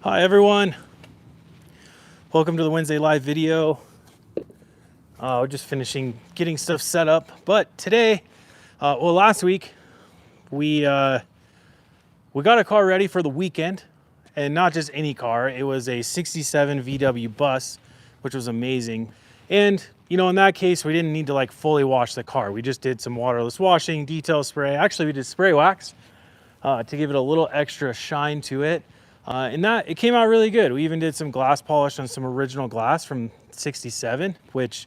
Hi everyone, welcome to the Wednesday live video. We're just finishing getting stuff set up, but today, last week we got a car ready for the weekend, and not just any car. It was a 67 VW bus, which was amazing. And you know, in that case, we didn't need to like fully wash the car. We just did some waterless washing, detail spray. Actually, we did spray wax to give it a little extra shine to it. And that it came out really good. We even did some glass polish on some original glass from 67, which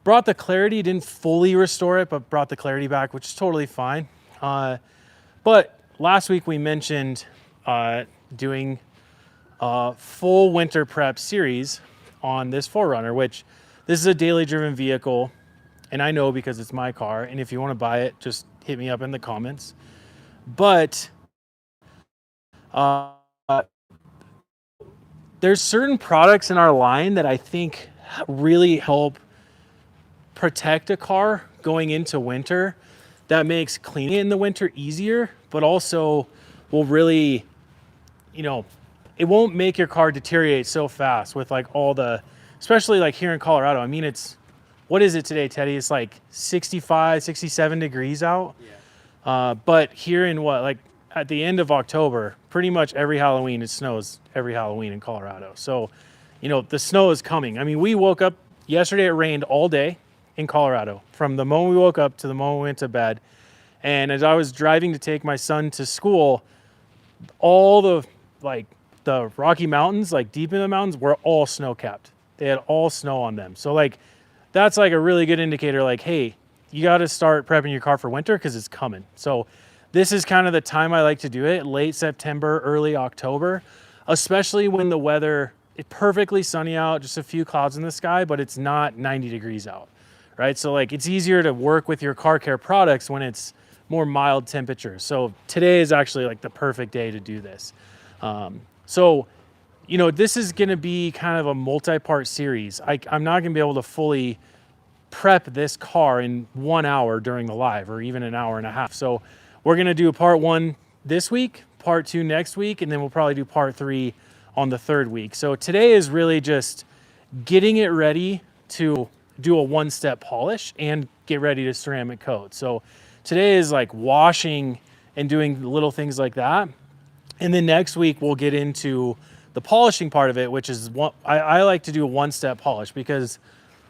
brought the clarity, didn't fully restore it, but brought the clarity back, which is totally fine. But last week we mentioned doing a full winter prep series on this 4Runner, which this is a daily driven vehicle. And I know because it's my car. And if you want to buy it, just hit me up in the comments. But there's certain products in our line that I think really help protect a car going into winter. That makes cleaning it in the winter easier, but also will really, you know, it won't make your car deteriorate so fast with like all the, especially like here in Colorado. I mean, what is it today, Teddy? It's like 65, 67 degrees out. Yeah. But here in like at the end of October, pretty much every Halloween, it snows every Halloween in Colorado. So, you know, the snow is coming. I mean, we woke up yesterday, it rained all day in Colorado from the moment we woke up to the moment we went to bed. And as I was driving to take my son to school, all the Rocky Mountains, like deep in the mountains, were all snow capped. They had all snow on them. So like, that's like a really good indicator, like, hey, you got to start prepping your car for winter because it's coming. So this is kind of the time I like to do it, late September, early October, especially when the weather is perfectly sunny out, just a few clouds in the sky, but it's not 90 degrees out, right? So like it's easier to work with your car care products when it's more mild temperatures. So today is actually like the perfect day to do this. So, you know, this is going to be kind of a multi-part series. I'm not going to be able to fully prep this car in 1 hour during the live or even an hour and a half. So we're going to do part 1 this week, part 2 next week, and then we'll probably do part 3 on the 3rd week. So today is really just getting it ready to do a 1-step polish and get ready to ceramic coat. So today is like washing and doing little things like that. And then next week we'll get into the polishing part of it, which is what I like to do a 1-step polish because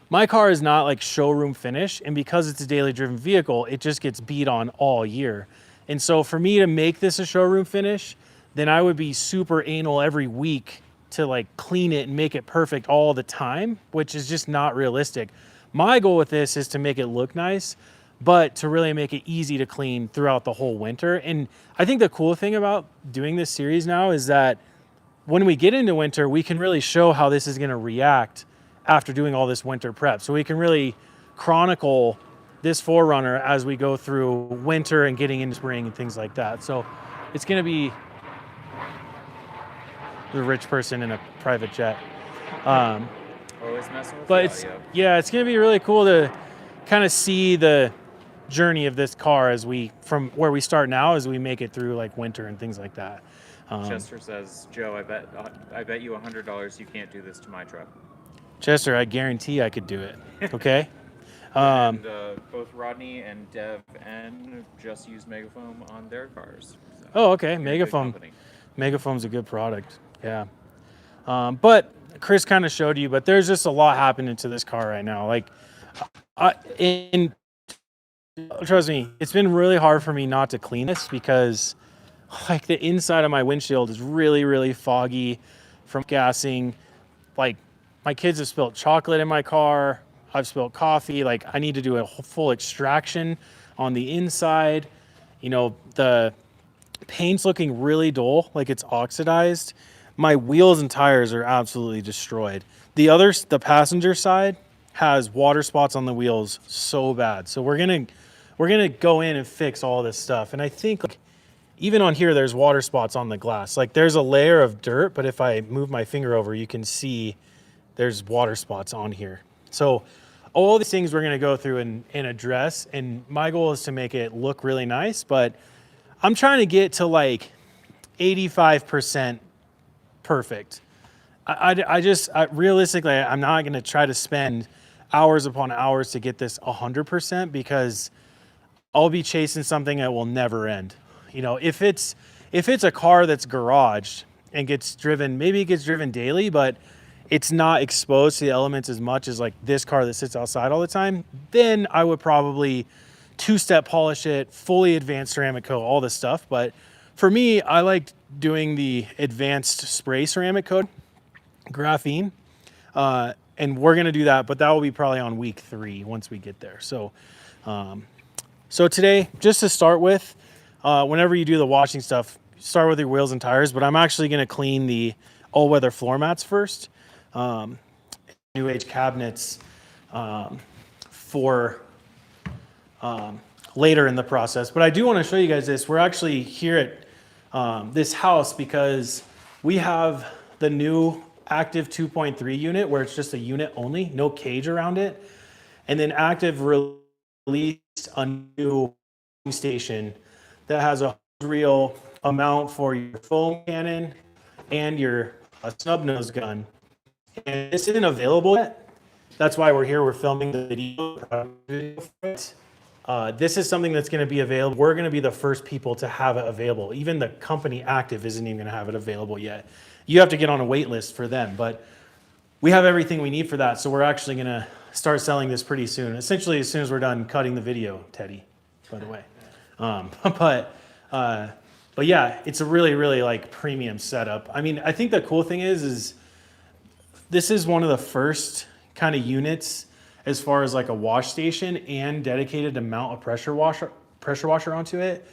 my car is not like showroom finish. And because it's a daily driven vehicle, it just gets beat on all year. And so for me to make this a showroom finish, then I would be super anal every week to like clean it and make it perfect all the time, which is just not realistic. My goal with this is to make it look nice, but to really make it easy to clean throughout the whole winter. And I think the cool thing about doing this series now is that when we get into winter, we can really show how this is going to react after doing all this winter prep. So we can really chronicle this 4Runner as we go through winter and getting into spring and things like that. So it's going to be the rich person in a private jet. Always messing with but it's going to be really cool to kind of see the journey of this car from where we start now as we make it through like winter and things like that. Chester says, Joe, I bet you $100 you can't do this to my truck. Chester, I guarantee I could do it. Okay. And both Rodney and Dev and just use Megafoam on their cars. So oh, okay. Megafoam's a good product. Yeah. But Chris kind of showed you, but there's just a lot happening to this car right now. Like, trust me, it's been really hard for me not to clean this because like the inside of my windshield is really, really foggy from gassing. Like my kids have spilled chocolate in my car. I've spilled coffee. Like I need to do a full extraction on the inside. You know, the paint's looking really dull, like it's oxidized. My wheels and tires are absolutely destroyed. The passenger side has water spots on the wheels so bad. So we're gonna go in and fix all this stuff. And I think like, even on here, there's water spots on the glass. Like there's a layer of dirt, but if I move my finger over, you can see there's water spots on here. So all these things we're gonna go through and address. And my goal is to make it look really nice, but I'm trying to get to like 85% perfect. I realistically, I'm not going to try to spend hours upon hours to get this 100% because I'll be chasing something that will never end. You know, if it's a car that's garaged and gets driven, maybe it gets driven daily, but it's not exposed to the elements as much as like this car that sits outside all the time, then I would probably two-step polish it, fully advanced ceramic coat, all this stuff. But for me, I like doing the advanced spray ceramic coat, graphene, and we're gonna do that, but that will be probably on week 3 once we get there. So, so today, just to start with, whenever you do the washing stuff, start with your wheels and tires, but I'm actually gonna clean the all-weather floor mats first. New age cabinets for later in the process. But I do want to show you guys this. We're actually here at this house because we have the new Active 2.3 unit where it's just a unit only, no cage around it. And then Active released a new station that has a reel mount for your foam cannon and your snub nose gun. And this isn't available yet. That's why we're here. We're filming the video for it. This is something that's going to be available. We're going to be the first people to have it available. Even the company Active isn't even going to have it available yet. You have to get on a wait list for them, but we have everything we need for that. So we're actually going to start selling this pretty soon. Essentially, as soon as we're done cutting the video, Teddy, by the way. But yeah, it's a really, really like premium setup. I mean, I think the cool thing is this is one of the first kind of units as far as like a wash station and dedicated to mount a pressure washer onto it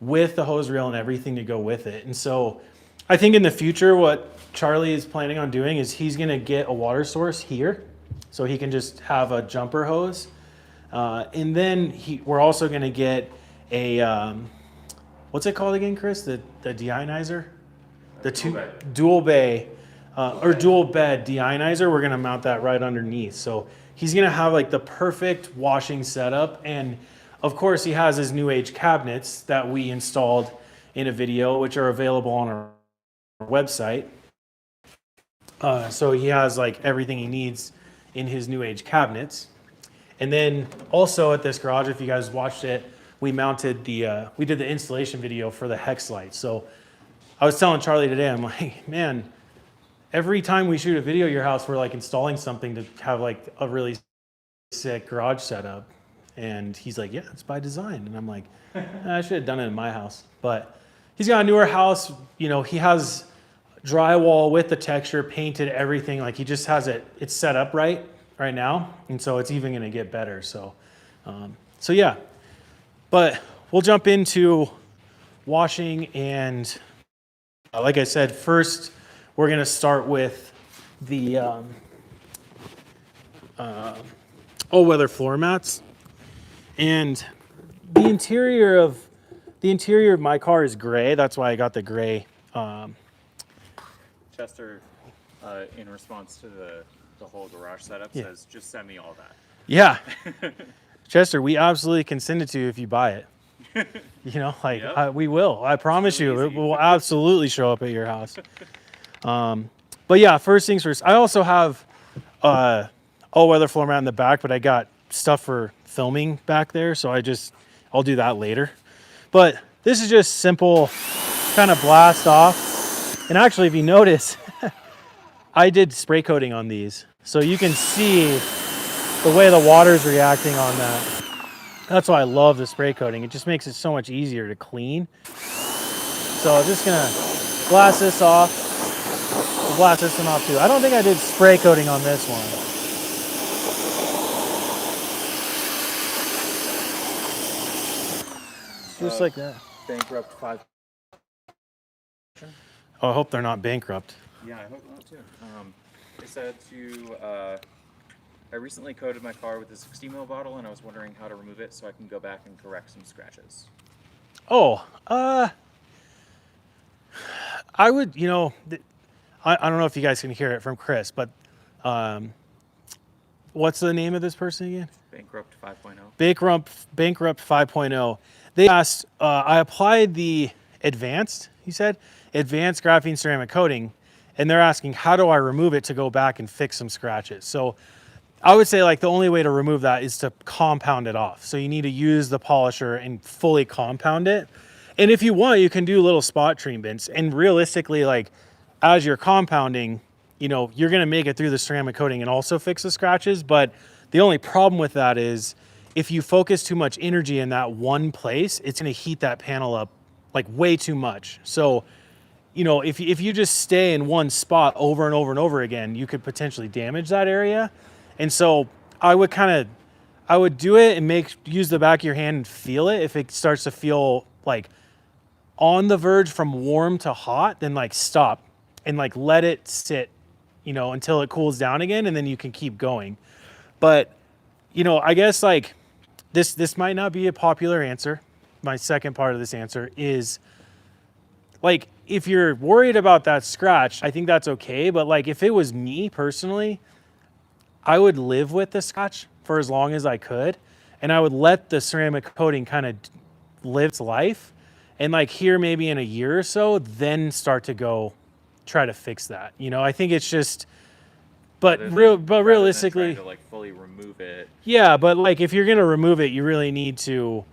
with the hose reel and everything to go with it. And so I think in the future, what Charlie is planning on doing is he's going to get a water source here so he can just have a jumper hose. And then we're also going to get a, what's it called again, Chris? The deionizer? The dual bay. Or dual bed deionizer, we're gonna mount that right underneath. So he's gonna have like the perfect washing setup. And of course he has his new age cabinets that we installed in a video, which are available on our website. So he has like everything he needs in his new age cabinets. And then also at this garage, if you guys watched it, we mounted we did the installation video for the hex light. So I was telling Charlie today, I'm like, man, every time we shoot a video at your house, we're like installing something to have like a really sick garage setup. And he's like, yeah, it's by design. And I'm like, I should have done it in my house. But he's got a newer house. You know, he has drywall with the texture, painted everything. Like he just has it's set up right now. And so it's even going to get better. So, so yeah, but we'll jump into washing. And like I said, first, we're going to start with the all-weather floor mats. And the interior of my car is gray. That's why I got the gray. Chester, in response to the whole garage setup, says, just send me all that. Yeah. Chester, we absolutely can send it to you if you buy it. You know, like we will. I promise you, it will absolutely show up at your house. But yeah, first things first. I also have all-weather floor mat in the back, but I got stuff for filming back there, so I'll do that later. But this is just simple kind of blast off. And actually, if you notice, I did spray coating on these, so you can see the way the water's reacting on that. That's why I love the spray coating. It just makes it so much easier to clean. So I'm just gonna blast this off. Blast this one off too. I don't think I did spray coating on this one. Just like that. Bankrupt 5. Oh, I hope they're not bankrupt. Yeah, I hope not too. I said I recently coated my car with a 60 ml bottle, and I was wondering how to remove it so I can go back and correct some scratches. Oh, I would, you know, I don't know if you guys can hear it from Chris, but what's the name of this person again? Bankrupt 5.0. Bankrupt 5.0. They asked, I applied the advanced graphene ceramic coating, and they're asking, how do I remove it to go back and fix some scratches? So I would say like the only way to remove that is to compound it off. So you need to use the polisher and fully compound it. And if you want, you can do little spot treatments. And realistically, like as you're compounding, you know, you're going to make it through the ceramic coating and also fix the scratches. But the only problem with that is if you focus too much energy in that one place, it's going to heat that panel up like way too much. So, you know, if you just stay in one spot over and over and over again, you could potentially damage that area. And so I would do it and use the back of your hand and feel it. If it starts to feel like on the verge from warm to hot, then like stop and like let it sit, you know, until it cools down again, and then you can keep going. But, you know, I guess like this might not be a popular answer. My second part of this answer is like, if you're worried about that scratch, I think that's okay. But like, if it was me personally, I would live with the scratch for as long as I could, and I would let the ceramic coating kind of live its life. And like here, maybe in a year or so, then start to go try to fix that. You know, I think it's just, but realistically, to like fully remove it. Yeah, but like if you're gonna remove it, you really need to,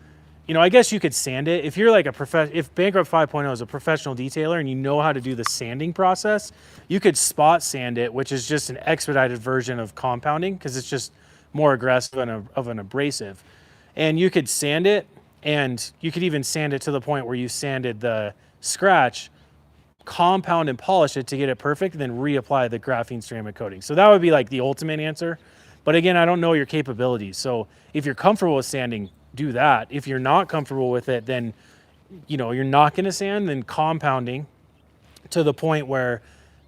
you know, I guess you could sand it. If you're like if Bankrupt 5.0 is a professional detailer and you know how to do the sanding process, you could spot sand it, which is just an expedited version of compounding because it's just more aggressive and of an abrasive. And you could sand it, and you could even sand it to the point where you sanded the scratch, compound and polish it to get it perfect, and then reapply the graphene ceramic coating. So that would be like the ultimate answer. But again, I don't know your capabilities. So if you're comfortable with sanding, do that. If you're not comfortable with it, then, you know, you're not going to sand, then compounding to the point where,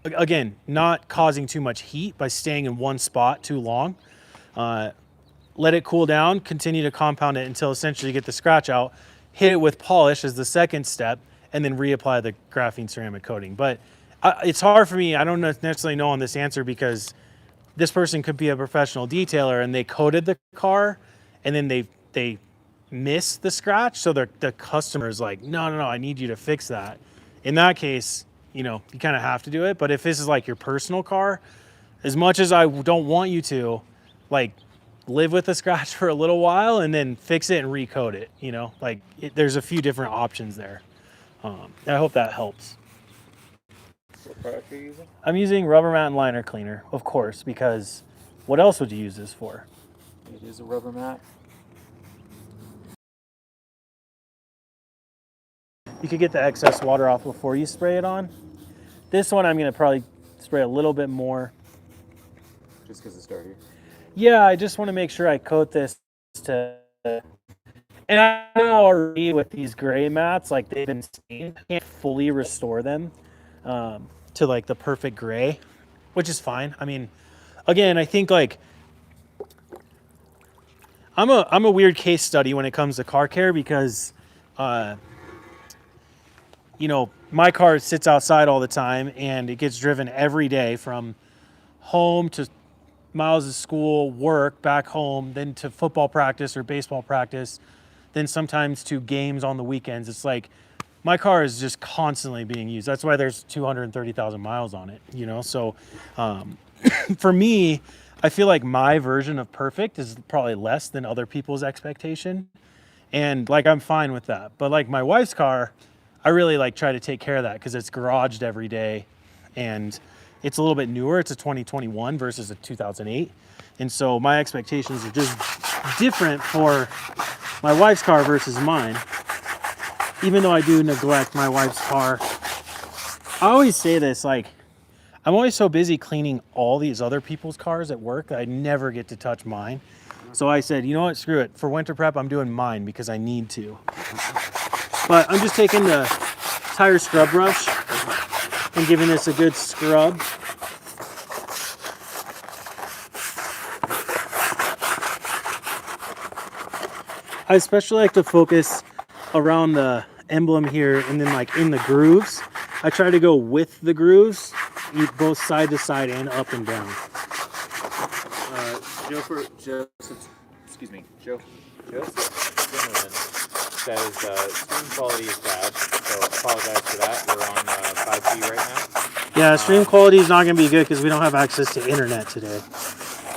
again, not causing too much heat by staying in one spot too long. Let it cool down, continue to compound it until essentially you get the scratch out, hit it with polish as the second step, and then reapply the graphene ceramic coating. But it's hard for me. I don't necessarily know on this answer because this person could be a professional detailer and they coated the car and then they miss the scratch. So the customer is like, no, I need you to fix that. In that case, you know, you kind of have to do it. But if this is like your personal car, as much as I don't want you to, like, live with the scratch for a little while and then fix it and recoat it, you know, like there's a few different options there. I hope that helps. What product are you using? I'm using Rubber Mat and Liner Cleaner, of course, because what else would you use this for? It is a rubber mat. You could get the excess water off before you spray it on. This one I'm going to probably spray a little bit more. Just because it's dirty. Yeah, I just want to make sure I coat this to, and I know already with these gray mats, like they've been stained, I can't fully restore them to like the perfect gray, which is fine. I mean, again, I think like I'm a weird case study when it comes to car care because, you know, my car sits outside all the time and it gets driven every day from home to miles of school, work, back home, then to football practice or baseball practice, then sometimes to games on the weekends. It's like my car is just constantly being used. That's why there's 230,000 miles on it, you know? So for me, I feel like my version of perfect is probably less than other people's expectation. And like, I'm fine with that. But like my wife's car, I really like try to take care of that because it's garaged every day and it's a little bit newer. It's a 2021 versus a 2008. And so my expectations are just different for my wife's car versus mine. Even though I do neglect my wife's car. I always say this, like, I'm always so busy cleaning all these other people's cars at work that I never get to touch mine. So I said, you know what, screw it. For winter prep, I'm doing mine because I need to. But I'm just taking the tire scrub brush and giving this a good scrub. I especially like to focus around the emblem here and then like in the grooves. I try to go with the grooves, both side to side and up and down. Joe Zimmerman says stream quality is bad, so apologize for that. We're on 5G right now. Yeah, stream quality is not going to be good because we don't have access to internet today.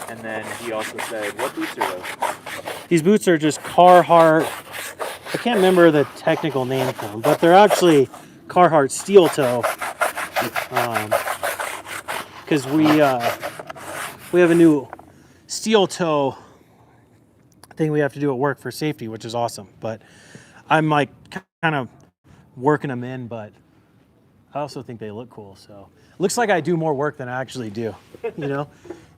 And then he also said, what boots are those? These boots are just Carhartt. I can't remember the technical name for them, but they're actually Carhartt steel toe. Because we have a new steel toe thing we have to do at work for safety, which is awesome. But I'm like kind of working them in, but I also think they look cool. So it looks like I do more work than I actually do. You know,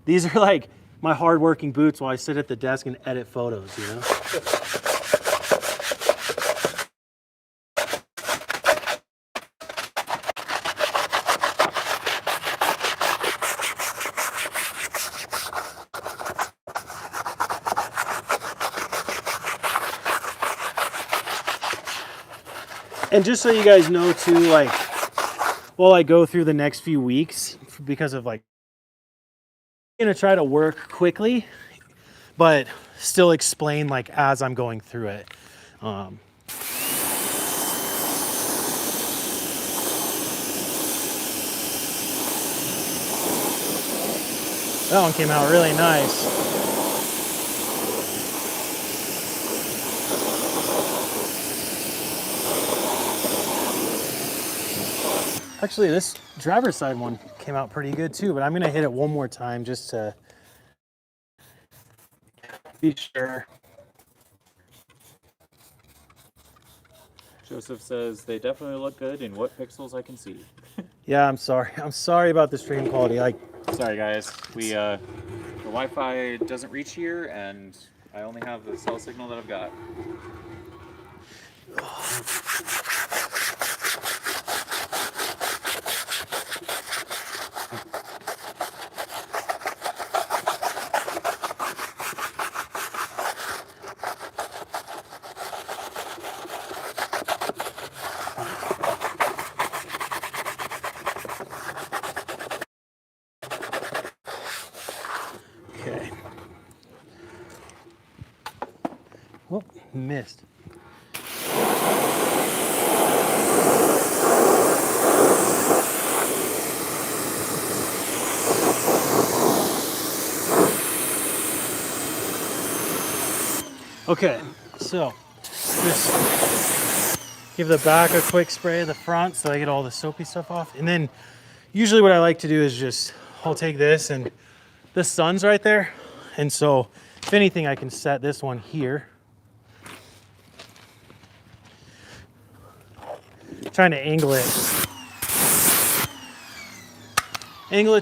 these are like my hard-working boots while I sit at the desk and edit photos. You know. And just so you guys know too, like, while I go through the next few weeks, because of like, I'm gonna try to work quickly, but still explain like as I'm going through it. That one came out really nice. Actually, this driver's side one came out pretty good too, but I'm gonna hit it one more time just to be sure. Joseph says, they definitely look good in what pixels I can see. Yeah, I'm sorry. I'm sorry about the stream quality. Sorry guys, the Wi-Fi doesn't reach here and I only have the cell signal that I've got. Okay. Oh, missed. Okay, so just give the back a quick spray of the front so I get all the soapy stuff off. And then usually what I like to do is just, I'll take this, and the sun's right there. And so if anything, I can set this one here. Trying to angle it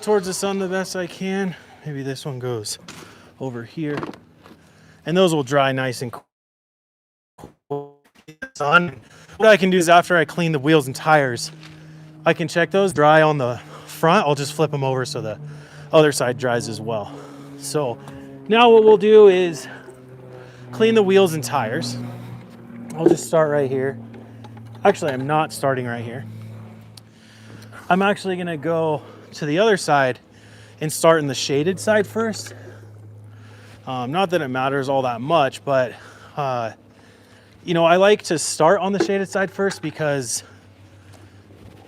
towards the sun the best I can. Maybe this one goes over here. And those will dry nice and cool in the sun. What I can do is after I clean the wheels and tires, I can check those dry on the front. I'll just flip them over so the other side dries as well. So now what we'll do is clean the wheels and tires. I'll just start right here. Actually, I'm not starting right here. I'm actually gonna go to the other side and start in the shaded side first. Not that it matters all that much, but you know, I like to start on the shaded side first because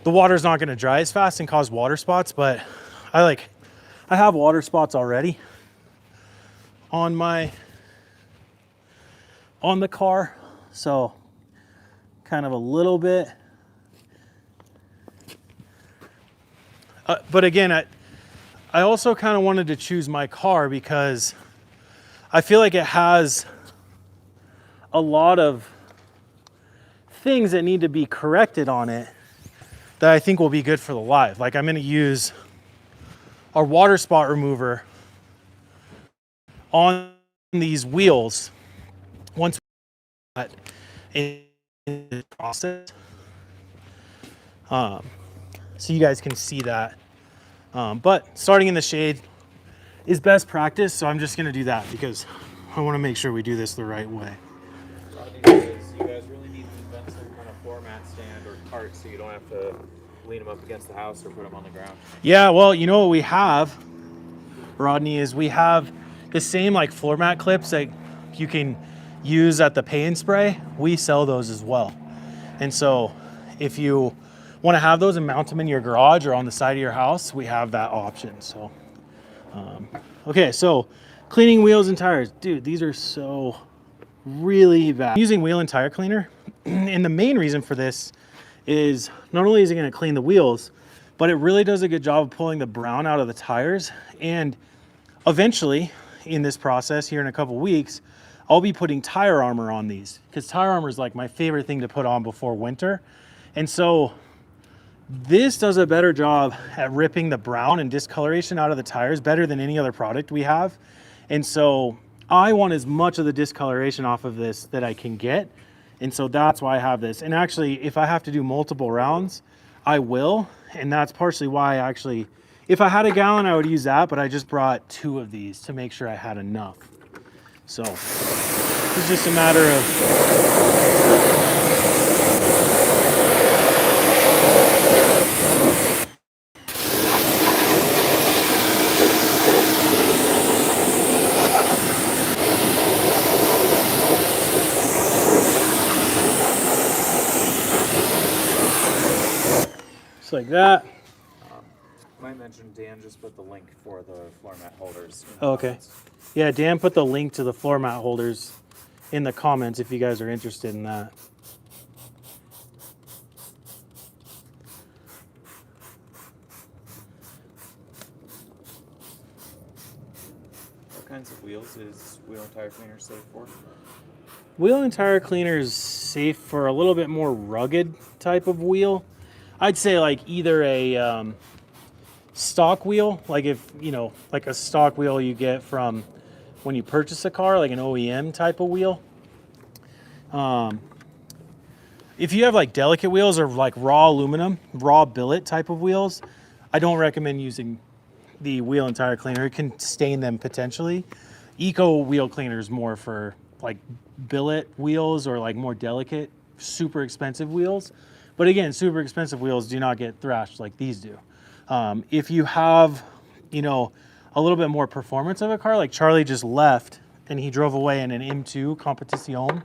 the water's not gonna dry as fast and cause water spots, but I have water spots already on the car, so kind of a little bit. But again, I also kind of wanted to choose my car because I feel like it has a lot of things that need to be corrected on it that I think will be good for the live. Like I'm going to use our water spot remover on these wheels once we get in the process. So you guys can see that. But starting in the shade is best practice, so I'm just gonna do that because I wanna make sure we do this the right way. You guys really need to invent some kind of floor mat stand or cart so you don't have to lean them up against the house or put them on the ground. Yeah, well, you know what we have, Rodney, is we have the same like floor mat clips that you can use at the Pay and Spray. We sell those as well. And so if you want to have those and mount them in your garage or on the side of your house, we have that option. So, okay, so cleaning wheels and tires. Dude, these are so really bad. I'm using wheel and tire cleaner, and the main reason for this is not only is it going to clean the wheels, but it really does a good job of pulling the brown out of the tires. And eventually, in this process here in a couple weeks, I'll be putting tire armor on these, because tire armor is like my favorite thing to put on before winter. And so this does a better job at ripping the brown and discoloration out of the tires better than any other product we have. And so I want as much of the discoloration off of this that I can get. And so that's why I have this. And actually, if I have to do multiple rounds, I will. And that's partially why I actually, if I had a gallon, I would use that, but I just brought 2 of these to make sure I had enough. So it's just a matter of just like that. Might mention Dan just put the link for the floor mat holders. Okay. Yeah, Dan put the link to the floor mat holders in the comments if you guys are interested in that. What kinds of wheels is wheel and tire cleaner safe for? Wheel and tire cleaner is safe for a little bit more rugged type of wheel. I'd say like either a stock wheel, like if, you know, like a stock wheel you get from when you purchase a car, like an OEM type of wheel. If you have like delicate wheels or like raw aluminum, raw billet type of wheels, I don't recommend using the wheel and tire cleaner. It can stain them potentially. Eco wheel cleaner is more for like billet wheels or like more delicate, super expensive wheels. But again, super expensive wheels do not get thrashed like these do. If you have, you know, a little bit more performance of a car, like Charlie just left and he drove away in an M2 Competition.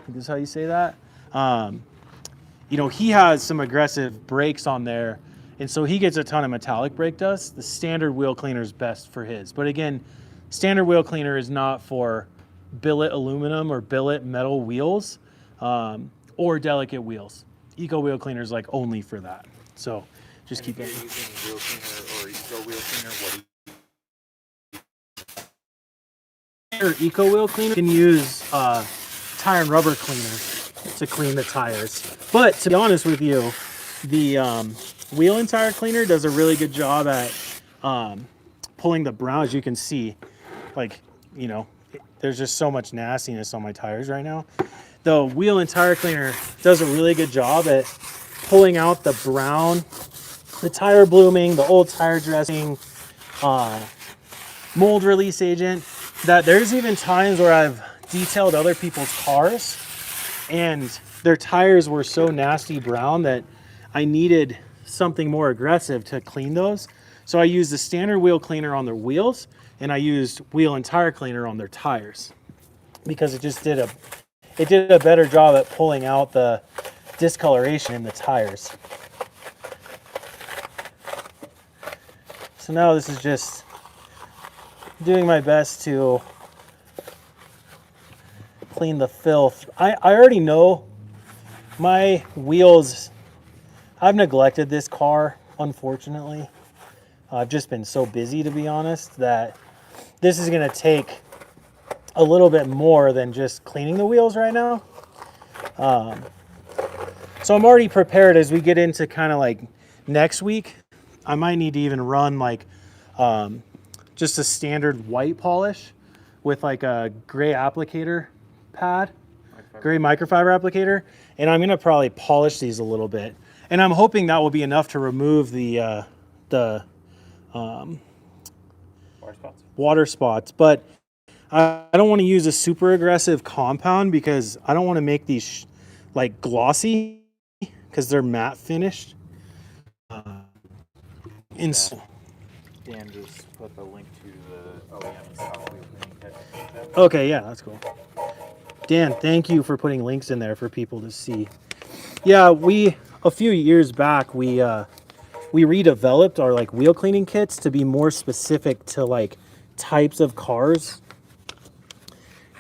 This is how you say that. You know, he has some aggressive brakes on there, and so he gets a ton of metallic brake dust. The standard wheel cleaner is best for his. But again, standard wheel cleaner is not for billet aluminum or billet metal wheels or delicate wheels. Eco wheel cleaner is like only for that. So just keep it. it. Using wheel cleaner or eco wheel cleaner, what do you... Eco wheel cleaner can use tire and rubber cleaner to clean the tires. But to be honest with you, the wheel and tire cleaner does a really good job at pulling the brown. As you can see, like, you know, there's just so much nastiness on my tires right now. The wheel and tire cleaner does a really good job at pulling out the brown, the tire blooming, the old tire dressing, mold release agent. That there's even times where I've detailed other people's cars and their tires were so nasty brown that I needed something more aggressive to clean those. So I used the standard wheel cleaner on their wheels and I used wheel and tire cleaner on their tires because it just did a better job at pulling out the discoloration in the tires. So now this is just doing my best to clean the filth. I already know my wheels. I've neglected this car, unfortunately. I've just been so busy, to be honest, that this is going to take a little bit more than just cleaning the wheels right now. So I'm already prepared as we get into kind of like next week. I might need to even run like just a standard white polish with like a gray applicator pad, gray microfiber applicator, and I'm gonna probably polish these a little bit. And I'm hoping that will be enough to remove the water spots. But I don't want to use a super aggressive compound because I don't want to make these like glossy because they're matte finished. Dan just put the link to the OEM stock wheel cleaning kit. Okay, yeah, that's cool. Dan, thank you for putting links in there for people to see. Yeah, we a few years back, we redeveloped our like wheel cleaning kits to be more specific to like types of cars.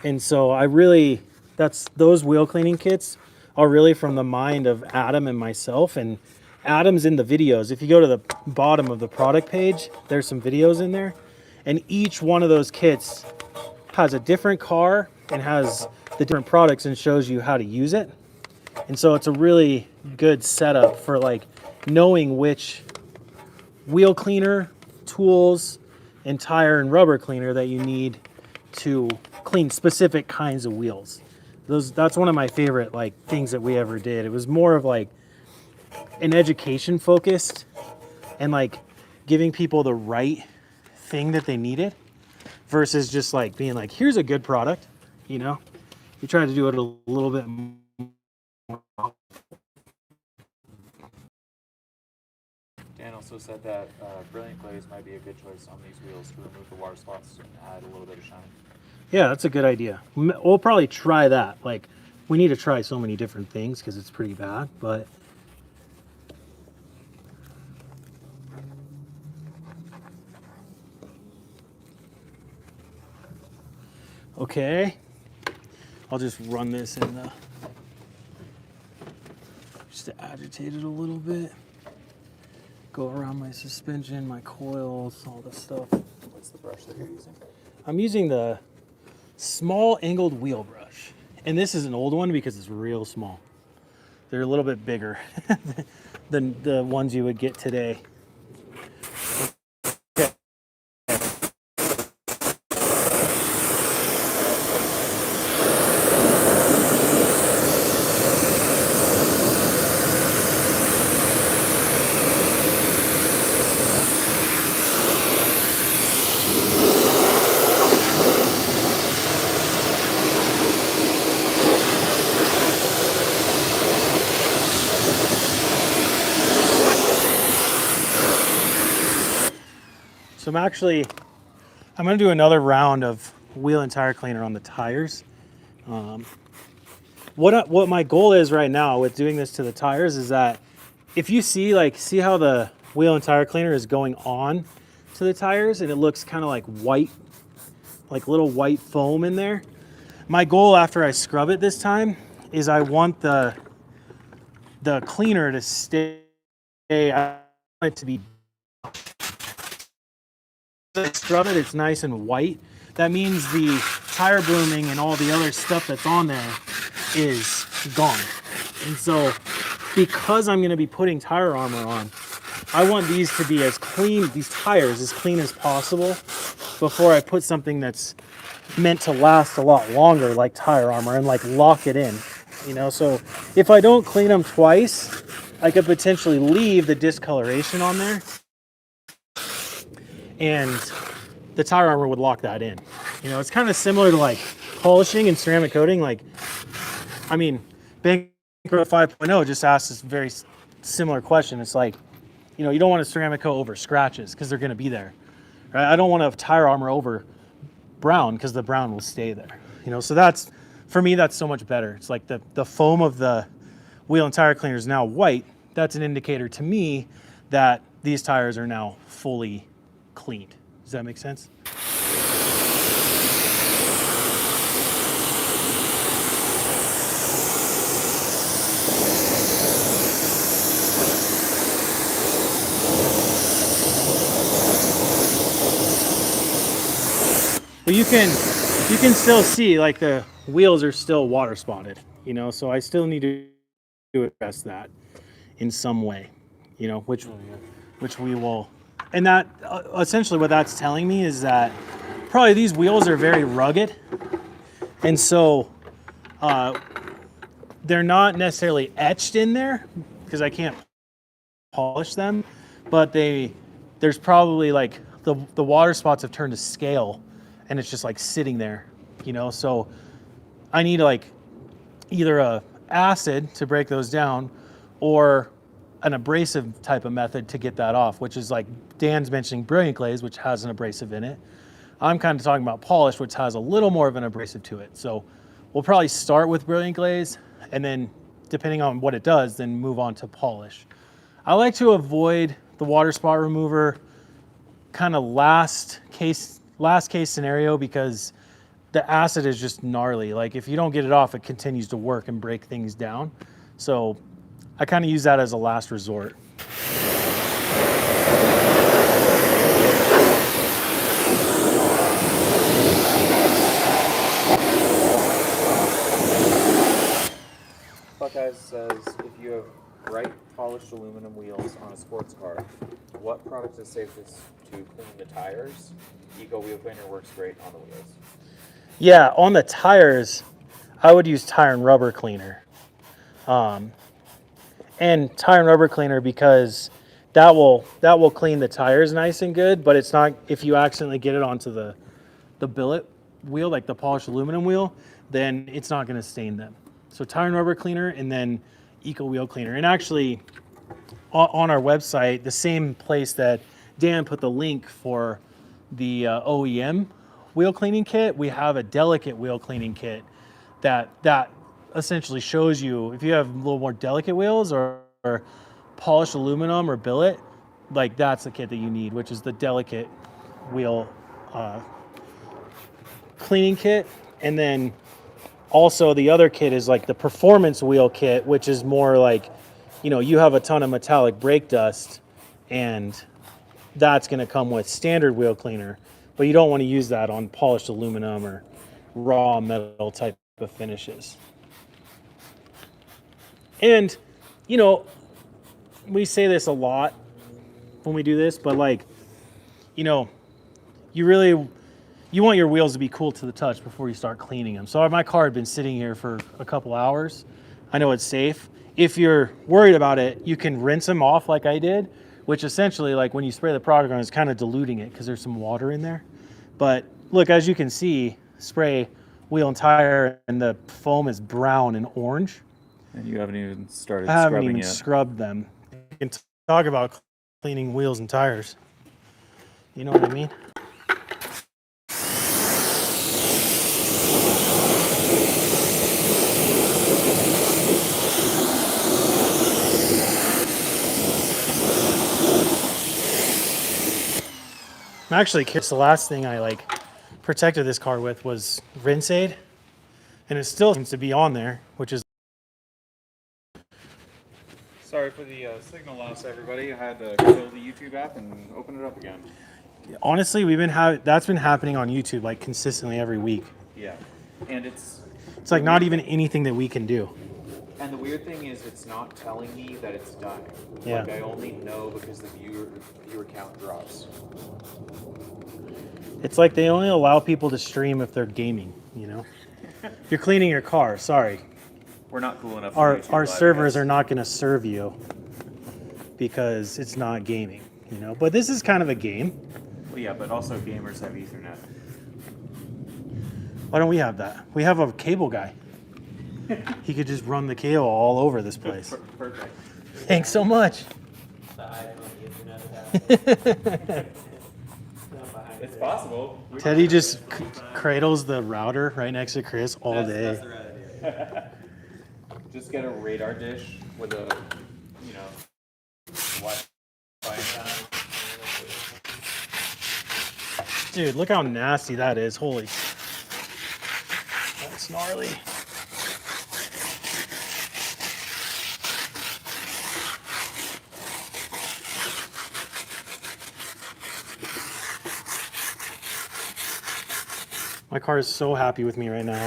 And so those wheel cleaning kits are really from the mind of Adam and myself. And Adam's in the videos. If you go to the bottom of the product page, there's some videos in there. And each one of those kits has a different car and has the different products and shows you how to use it. And so it's a really good setup for like knowing which wheel cleaner, tools, and tire and rubber cleaner that you need to clean specific kinds of wheels. That's one of my favorite like things that we ever did. It was more of like an education focused and like giving people the right thing that they needed versus just like being like, here's a good product, you know. You try to do it a little bit more. Dan also said that Brilliant Glaze might be a good choice on these wheels to remove the water spots and add a little bit of shine. Yeah, that's a good idea. We'll probably try that. Like, we need to try so many different things because it's pretty bad, but okay. I'll just run this in the, just to agitate it a little bit. Go around my suspension, my coils, all this stuff. What's the brush that you're using? I'm using the small angled wheel brush. And this is an old one because it's real small. They're a little bit bigger than the ones you would get today. So I'm going to do another round of wheel and tire cleaner on the tires. What my goal is right now with doing this to the tires is that if you see how the wheel and tire cleaner is going on to the tires and it looks kind of like white, like little white foam in there. My goal after I scrub it this time is I want the cleaner to stay, I want it to be, I scrub it, it's nice and white. That means the tire blooming and all the other stuff that's on there is gone. And so because I'm going to be putting tire armor on, I want these to be as clean, these tires as clean as possible before I put something that's meant to last a lot longer like tire armor and like lock it in, you know. So if I don't clean them twice, I could potentially leave the discoloration on there and the tire armor would lock that in. You know, it's kind of similar to like polishing and ceramic coating. Like, I mean, Bankroad 5.0 just asked this very similar question. It's like, you know, you don't want to ceramic coat over scratches because they're going to be there, right? I don't want to have tire armor over brown because the brown will stay there. You know, so that's, for me, that's so much better. It's like the foam of the wheel and tire cleaner is now white. That's an indicator to me that these tires are now fully cleaned. Does that make sense? But you can still see like the wheels are still water spotted, you know, so I still need to address that in some way, you know, which we will. And that essentially what that's telling me is that probably these wheels are very rugged. And so they're not necessarily etched in there because I can't polish them, but there's probably like the water spots have turned to scale and it's just like sitting there, you know. So I need like either a acid to break those down or an abrasive type of method to get that off, which is like Dan's mentioning Brilliant Glaze, which has an abrasive in it. I'm kind of talking about polish, which has a little more of an abrasive to it. So we'll probably start with Brilliant Glaze and then depending on what it does, then move on to polish. I like to avoid the water spot remover kind of last case scenario because the acid is just gnarly. Like if you don't get it off, it continues to work and break things down. So I kind of use that as a last resort. Buckeyes says if you have bright polished aluminum wheels on a sports car, what product is safest to clean the tires? Eco Wheel Cleaner works great on the wheels. Yeah, on the tires, I would use tire and rubber cleaner. And tire and rubber cleaner because that will clean the tires nice and good, but it's not if you accidentally get it onto the billet wheel, like the polished aluminum wheel, then it's not going to stain them. So tire and rubber cleaner and then Eco Wheel Cleaner. And actually on our website, the same place that Dan put the link for the OEM wheel cleaning kit, we have a delicate wheel cleaning kit that essentially shows you if you have a little more delicate wheels or polished aluminum or billet, like that's the kit that you need, which is the delicate wheel cleaning kit. And then also the other kit is like the performance wheel kit, which is more like, you know, you have a ton of metallic brake dust and that's going to come with standard wheel cleaner, but you don't want to use that on polished aluminum or raw metal type of finishes. And, you know, we say this a lot when we do this, but like, you know, you want your wheels to be cool to the touch before you start cleaning them. So my car had been sitting here for a couple hours. I know it's safe. If you're worried about it, you can rinse them off like I did, which essentially, like when you spray the product on, it's kind of diluting it because there's some water in there. But look, as you can see, spray wheel and tire, and the foam is brown and orange. And you haven't even started I haven't scrubbing even yet. scrubbed them. You can talk about cleaning wheels and tires. You know what I mean? I'm actually curious. The last thing I protected this car with was Rinse Aid, and it still seems to be on there, which is Sorry for the signal loss, everybody. I had to kill the YouTube app and open it up again. honestly that's been happening on YouTube like consistently every week. Yeah, and it's like not even anything that we can do. And the weird thing is, it's not telling me that it's done. Yeah. Like I only know because the viewer count drops. It's like they only allow people to stream if they're gaming, you know? If you're cleaning your car, sorry. We're not cool enough. For YouTube Our Live, servers guys. are not going to serve you because it's not gaming, you know? But this is kind of a game. Well, yeah, but also gamers have Ethernet. Why don't we have that? We have a cable guy. He could just run the cable all over this place. Perfect. Thanks so much. It's possible. Teddy just cradles the router right next to Chris all day. Just get a radar dish with a, you know, Wi-Fi antenna. Dude, look how nasty that is. Holy. That's gnarly. My car is so happy with me right now.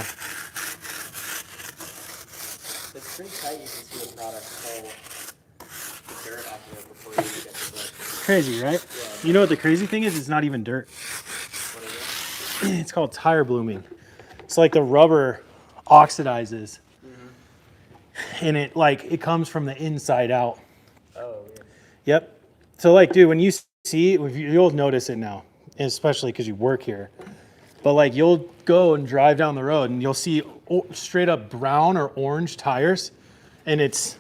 It's pretty tight. You can see the product pull the dirt off of it before you even get to the Crazy, right? Yeah. You know what the crazy thing is? It's not even dirt. what is it? It's called tire blooming. It's like the rubber oxidizes. And it comes from the inside out. Oh, yeah. Yep. So like, dude, when you see it, you'll notice it now, especially because you work here. But like, you'll go and drive down the road and you'll see straight up brown or orange tires, and it's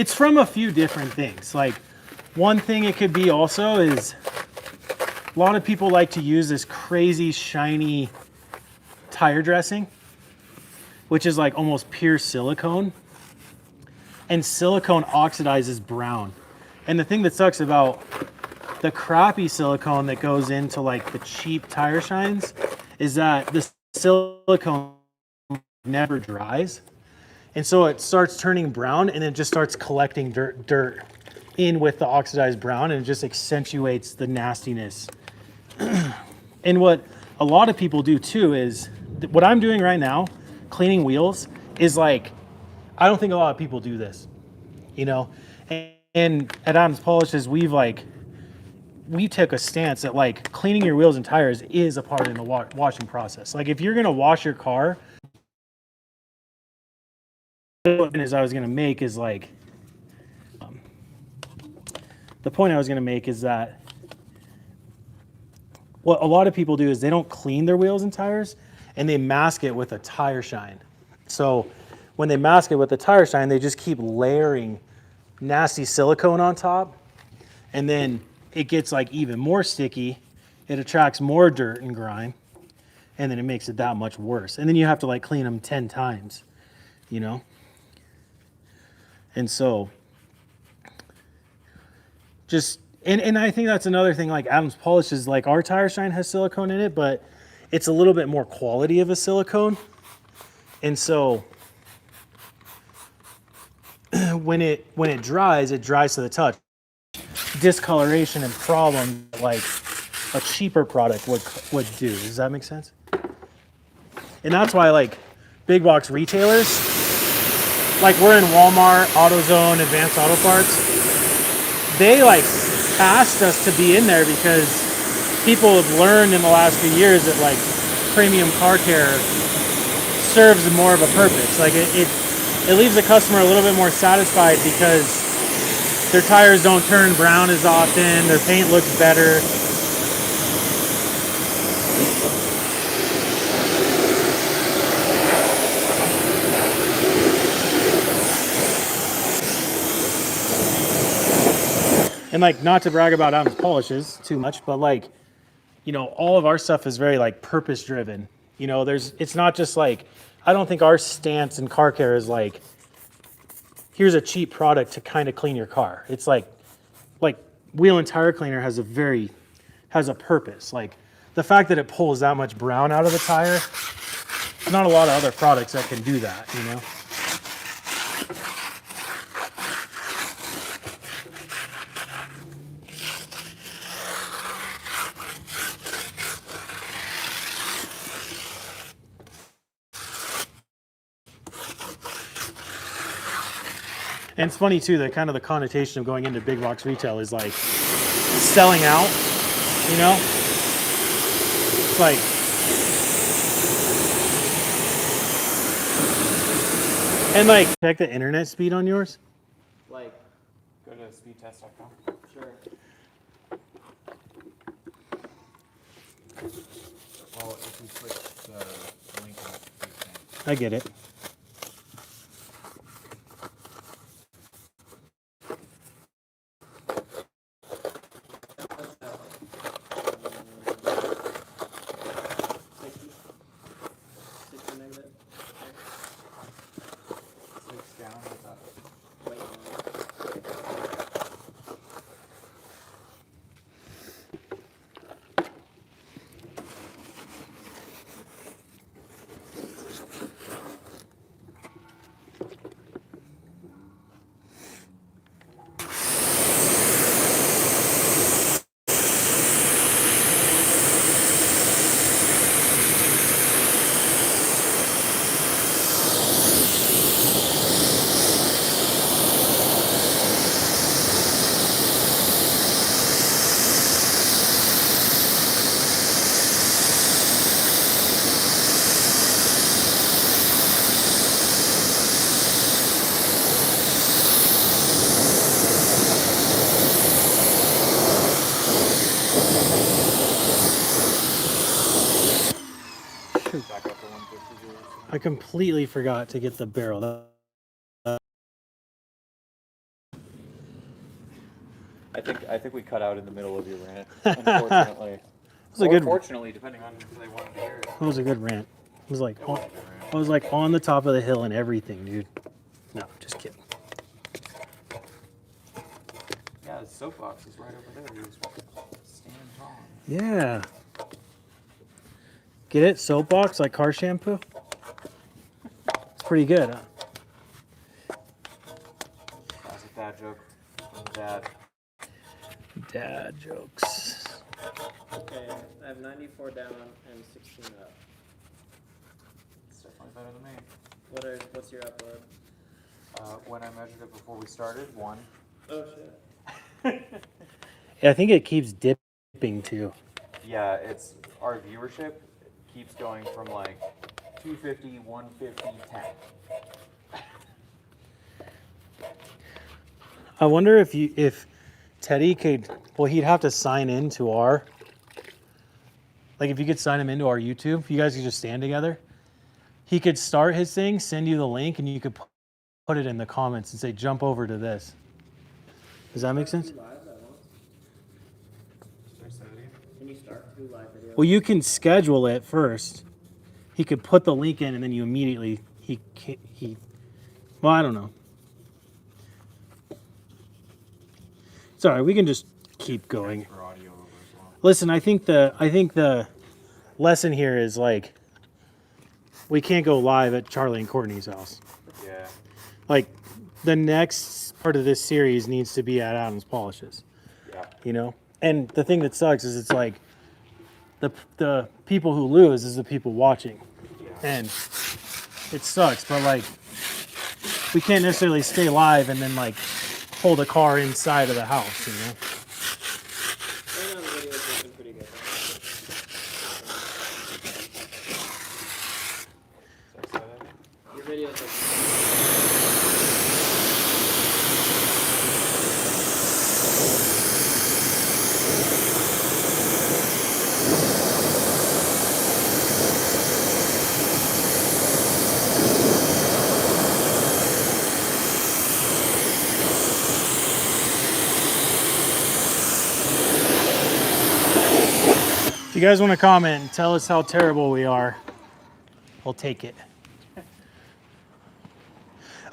from a few different things. Like, one thing it could be also is a lot of people like to use this crazy shiny tire dressing, which is like almost pure silicone. And silicone oxidizes brown. And the thing that sucks about the crappy silicone that goes into like the cheap tire shines is that the silicone never dries. And so it starts turning brown and it just starts collecting dirt in with the oxidized brown, and it just accentuates the nastiness. And what a lot of people do too is what I'm doing right now, cleaning wheels, is like, I don't think a lot of people do this, you know? And at Adams Polishes, we took a stance that like cleaning your wheels and tires is a part in the washing process. Like if you're gonna wash your car, as I was gonna make is like, the point I was gonna make is that what a lot of people do is they don't clean their wheels and tires and they mask it with a tire shine. So when they mask it with the tire shine, they just keep layering nasty silicone on top, and then it gets like even more sticky. It attracts more dirt and grime, and then it makes it that much worse. And then you have to like clean them 10 times, you know? And so just, and I think that's another thing, like Adams Polishes, like our tire shine has silicone in it, but it's a little bit more quality of a silicone. And so when it dries to the touch. Discoloration and problem like a cheaper product would do. Does that make sense? And that's why like big box retailers, like we're in Walmart, AutoZone, Advanced Auto Parts, they like asked us to be in there because people have learned in the last few years that like premium car care serves more of a purpose. Like it leaves the customer a little bit more satisfied because their tires don't turn brown as often, their paint looks better. And like, not to brag about Adams Polishes too much, but like, you know, all of our stuff is very like purpose driven. You know, it's not just like, I don't think our stance in car care is like, here's a cheap product to kind of clean your car. It's like wheel and tire cleaner has a purpose. Like the fact that it pulls that much brown out of the tire, not a lot of other products that can do that, you know? And it's funny too that kind of the connotation of going into big box retail is like selling out, you know? It's like, and like, check the internet speed on yours. Like, Go to speedtest.com. sure. Well, if you switch the link on the I get it. back up to 150. I completely forgot to get the barrel. I think we cut out in the middle of your rant, unfortunately. It was a good, Fortunately, depending on if they wanted to hear it. it was a good rant. It was like, It was a good rant. I was like on the top of the hill and everything, dude. No, just kidding. Yeah, the soapbox is right over there. You're standing tall. Yeah. Get it? Soapbox, like car shampoo? It's pretty good, huh? That's a dad joke from Dad. Dad jokes. Okay, I have 94 down and 16 up. It's definitely better than me. What's your upload? When I measured it before we started, 1. Oh shit. Yeah, I think it keeps dipping too. Yeah, it's our viewership keeps going from like 250, 150, 10. I wonder if Teddy could, well, he'd have to sign into our, like if you could sign him into our YouTube, you guys could just stand together. He could start his thing, send you the link, and you could put it in the comments and say, jump over to this. Does that make sense? Can you start 2 live videos? Well, you can schedule it first. He could put the link in, and then you immediately, well, I don't know. It's all right. We can just keep going. For audio over as well. Listen, I think the lesson here is like we can't go live at Charlie and Courtney's house. Yeah. Like the next part of this series needs to be at Adams Polishes. Yeah. You know? And the thing that sucks is it's like the people who lose is the people watching. Yeah. And it sucks, but like we can't necessarily stay live and then like hold a car inside of the house, you know? Right now the video's looking pretty good. Your video's looking If you guys want to comment and tell us how terrible we are, we'll take it.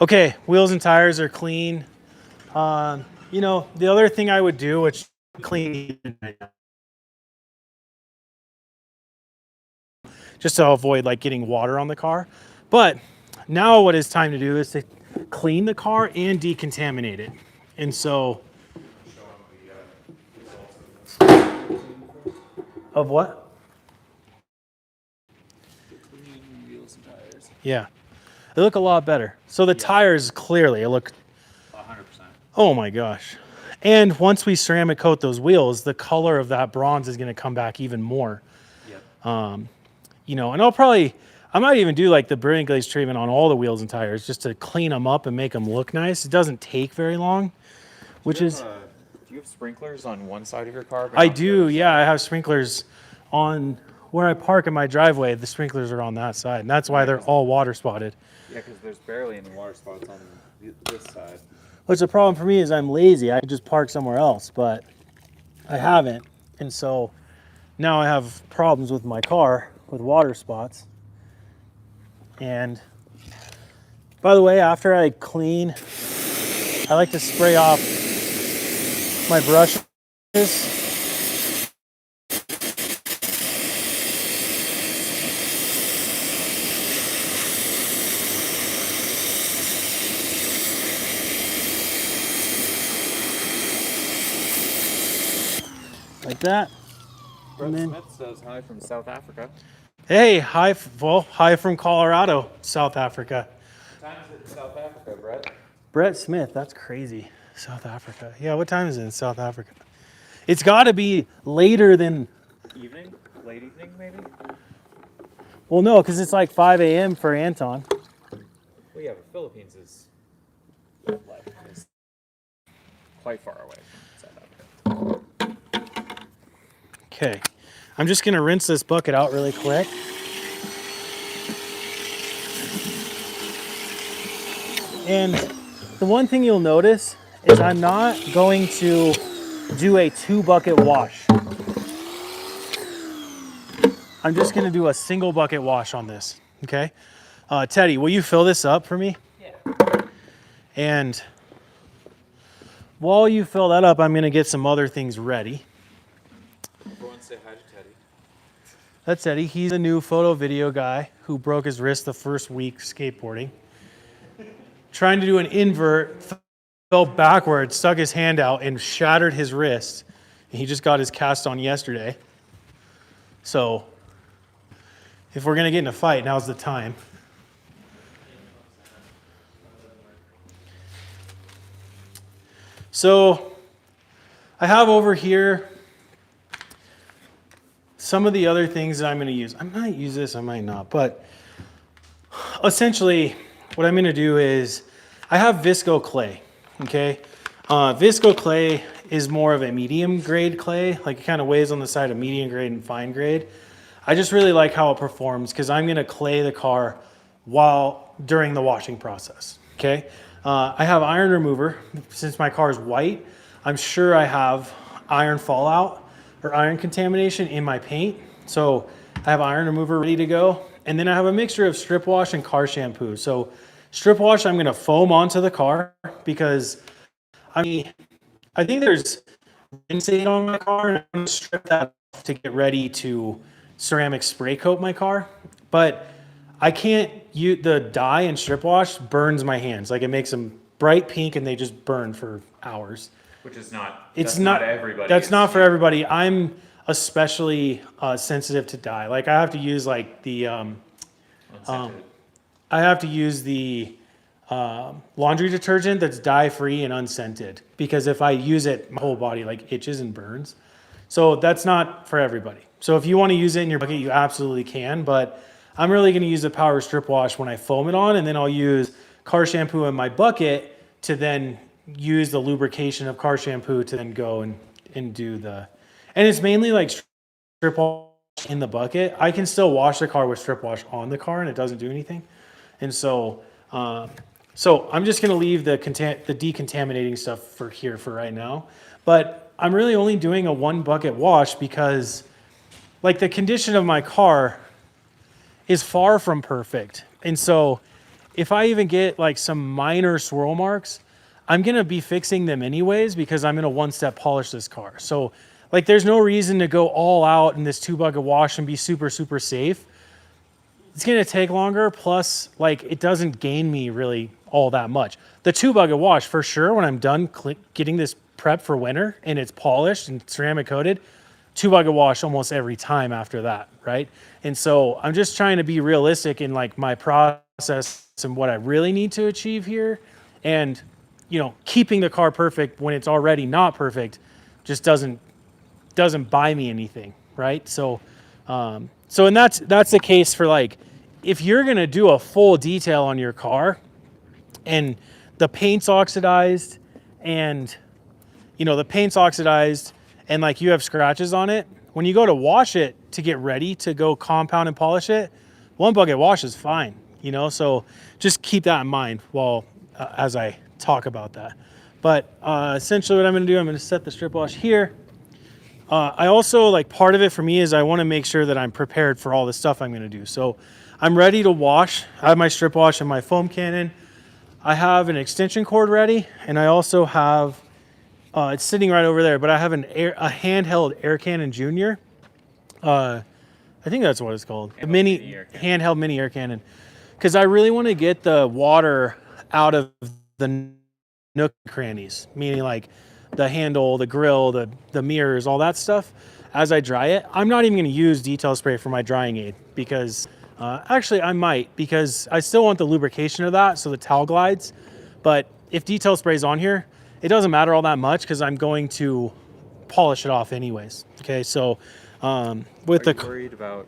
Okay, wheels and tires are clean. You know, the other thing I would do, which clean just to avoid like getting water on the car. But now what it's time to do is to clean the car and decontaminate it. And so of what? Clean wheels and tires. Yeah. They look a lot better. So the tires clearly look 100%. oh my gosh. And once we ceramic coat those wheels, the color of that bronze is going to come back even more. Yep. You know, and I might even do like the brilliant glaze treatment on all the wheels and tires just to clean them up and make them look nice. It doesn't take very long, which is, Do you have sprinklers on one side of your car? but I not the do, other yeah. I have sprinklers on where I park in my driveway. The sprinklers are on that side, and that's why they're all water spotted. side? Yeah, because there's barely any water spots on this side. Which the problem for me is I'm lazy. I could just park somewhere else, but I haven't. And so now I have problems with my car with water spots. And by the way, after I clean, I like to spray off my brushes. Like that. Brett And then- Smith says hi from South Africa. Hey, hi from Colorado, South Africa. What time is it in South Africa, Brett? Brett Smith, that's crazy. South Africa. Yeah, what time is it in South Africa? It's got to be later than, Evening? Late evening, maybe? well, no, because it's like 5 a.m. for Anton. Well, yeah, but Philippines is quite far away from South Africa. Okay, I'm just going to rinse this bucket out really quick. And the one thing you'll notice is I'm not going to do a 2-bucket wash. I'm just going to do a single bucket wash on this, okay? Teddy, will you fill this up for me? Yeah. And while you fill that up, I'm going to get some other things ready. Everyone say hi to Teddy. That's Eddie. He's a new photo video guy who broke his wrist the first week skateboarding. Trying to do an invert, fell backwards, stuck his hand out, and shattered his wrist. And he just got his cast on yesterday. So if we're going to get in a fight, now's the time. So I have over here some of the other things that I'm going to use. I might use this, I might not. But essentially, what I'm going to do is I have Visco clay, okay? Visco clay is more of a medium grade clay. Like it kind of weighs on the side of medium grade and fine grade. I just really like how it performs because I'm going to clay the car during the washing process, okay? I have iron remover. Since my car is white, I'm sure I have iron fallout or iron contamination in my paint. So I have iron remover ready to go. And then I have a mixture of strip wash and car shampoo. So strip wash, I'm going to foam onto the car because I think there's rinsing on my car and I'm going to strip that off to get ready to ceramic spray coat my car. But I can't use the dye and strip wash burns my hands. Like it makes them bright pink and they just burn for hours. Which is not. It's that's not everybody. That's not for everybody. I'm especially sensitive to dye. Like I have to use like the Unscented. I have to use the laundry detergent that's dye free and unscented because if I use it, my whole body like itches and burns. So that's not for everybody. So if you want to use it in your bucket, you absolutely can. But I'm really going to use the power strip wash when I foam it on, and then I'll use car shampoo in my bucket to then use the lubrication of car shampoo to then go and do the, and it's mainly like strip wash in the bucket. I can still wash the car with strip wash on the car and it doesn't do anything. And so, so I'm just going to leave the decontaminating stuff for here for right now. But I'm really only doing a 1 bucket wash because like the condition of my car is far from perfect. And so if I even get like some minor swirl marks, I'm going to be fixing them anyways because I'm going to one-step polish this car. So like there's no reason to go all out in this 2 bucket wash and be super, super safe. It's going to take longer. Plus like it doesn't gain me really all that much. The 2 bucket wash for sure, when I'm done getting this prep for winter and it's polished and ceramic coated, 2 bucket wash almost every time after that. Right. And so I'm just trying to be realistic in like my process and what I really need to achieve here. And, you know, keeping the car perfect when it's already not perfect just doesn't buy me anything. Right. So, and that's the case for like, if you're going to do a full detail on your car and the paint's oxidized and, you know, and like you have scratches on it, when you go to wash it to get ready to go compound and polish it, 1 bucket wash is fine, you know? So just keep that in mind while, as I talk about that. But essentially what I'm going to do, I'm going to set the strip wash here. I also, like, part of it for me is I want to make sure that I'm prepared for all the stuff I'm going to do. So I'm ready to wash. I have my strip wash and my foam cannon. I have an extension cord ready, and I also have, it's sitting right over there, but I have a handheld Air Cannon Junior. I think that's what it's called. A handheld mini air cannon. Because I really want to get the water out of the nook crannies, meaning like the handle, the grill, the mirrors, all that stuff. As I dry it, I'm not even going to use detail spray for my drying aid because actually I might, because I still want the lubrication of that so the towel glides. But if detail spray is on here, it doesn't matter all that much because I'm going to polish it off anyways. Okay, so with Are you worried about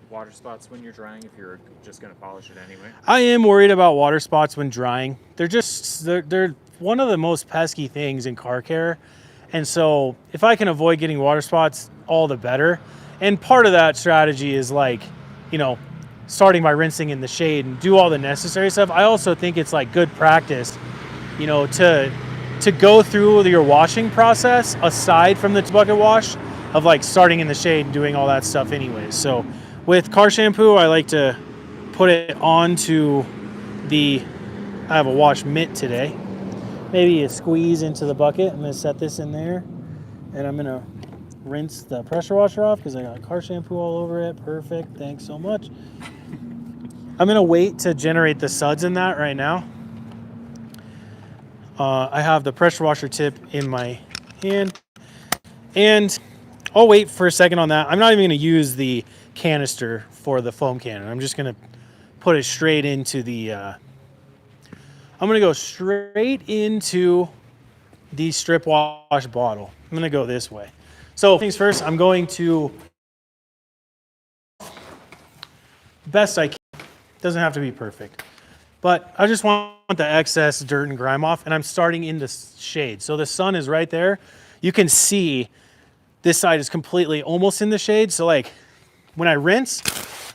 water spots when you're drying if you're just going to polish it anyway? I am worried about water spots when drying. They're one of the most pesky things in car care. And so if I can avoid getting water spots, all the better. And part of that strategy is like, you know, starting by rinsing in the shade and do all the necessary stuff. I also think it's like good practice, you know, to go through your washing process aside from the bucket wash of like starting in the shade and doing all that stuff anyways. So with car shampoo, I like to put it onto the, I have a wash mitt today. Maybe a squeeze into the bucket. I'm gonna set this in there and I'm gonna rinse the pressure washer off because I got car shampoo all over it. Perfect, thanks so much. I'm gonna wait to generate the suds in that right now. I have the pressure washer tip in my hand and I'll wait for a second on that. I'm not even gonna use the canister for the foam cannon. I'm just gonna put it straight into the, I'm gonna go straight into the strip wash bottle. I'm gonna go this way. So things first, I'm going to, best I can, doesn't have to be perfect, but I just want the excess dirt and grime off and I'm starting in the shade. So the sun is right there. You can see this side is completely almost in the shade. So like when I rinse,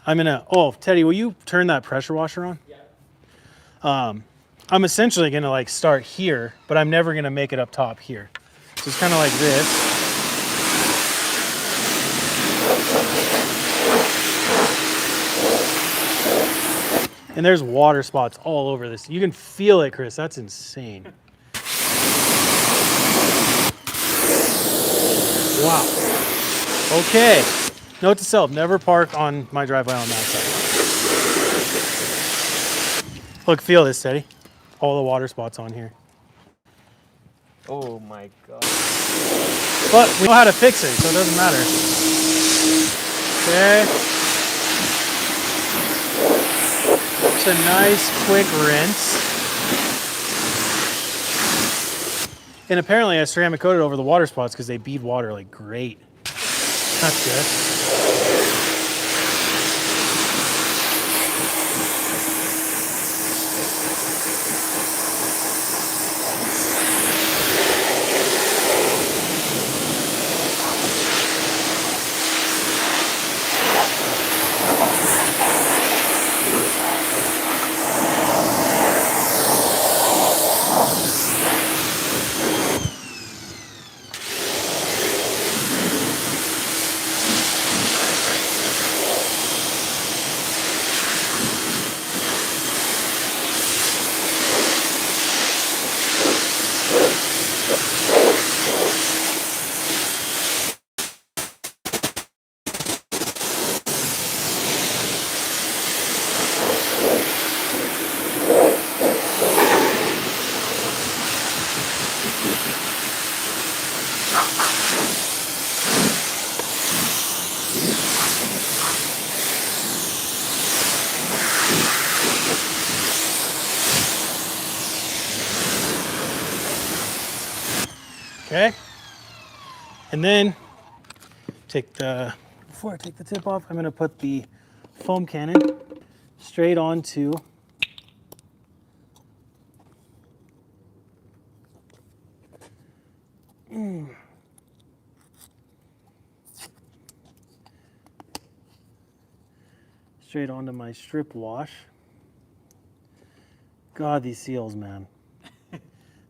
I'm gonna, oh, Teddy, will you turn that pressure washer on? Yeah. I'm essentially gonna like start here, but I'm never gonna make it up top here. So it's kind of like this. And there's water spots all over this. You can feel it, Chris. That's insane. Wow. Okay. Note to self, never park on my driveway on that side. Look, feel this, Teddy. All the water spots on here. Oh my god. But we know how to fix it, so it doesn't matter. Okay. It's a nice quick rinse. And apparently I ceramic coated over the water spots because they bead water like great. That's good. Okay. And then before I take the tip off, I'm gonna put the foam cannon straight onto straight onto my strip wash. God, these seals, man.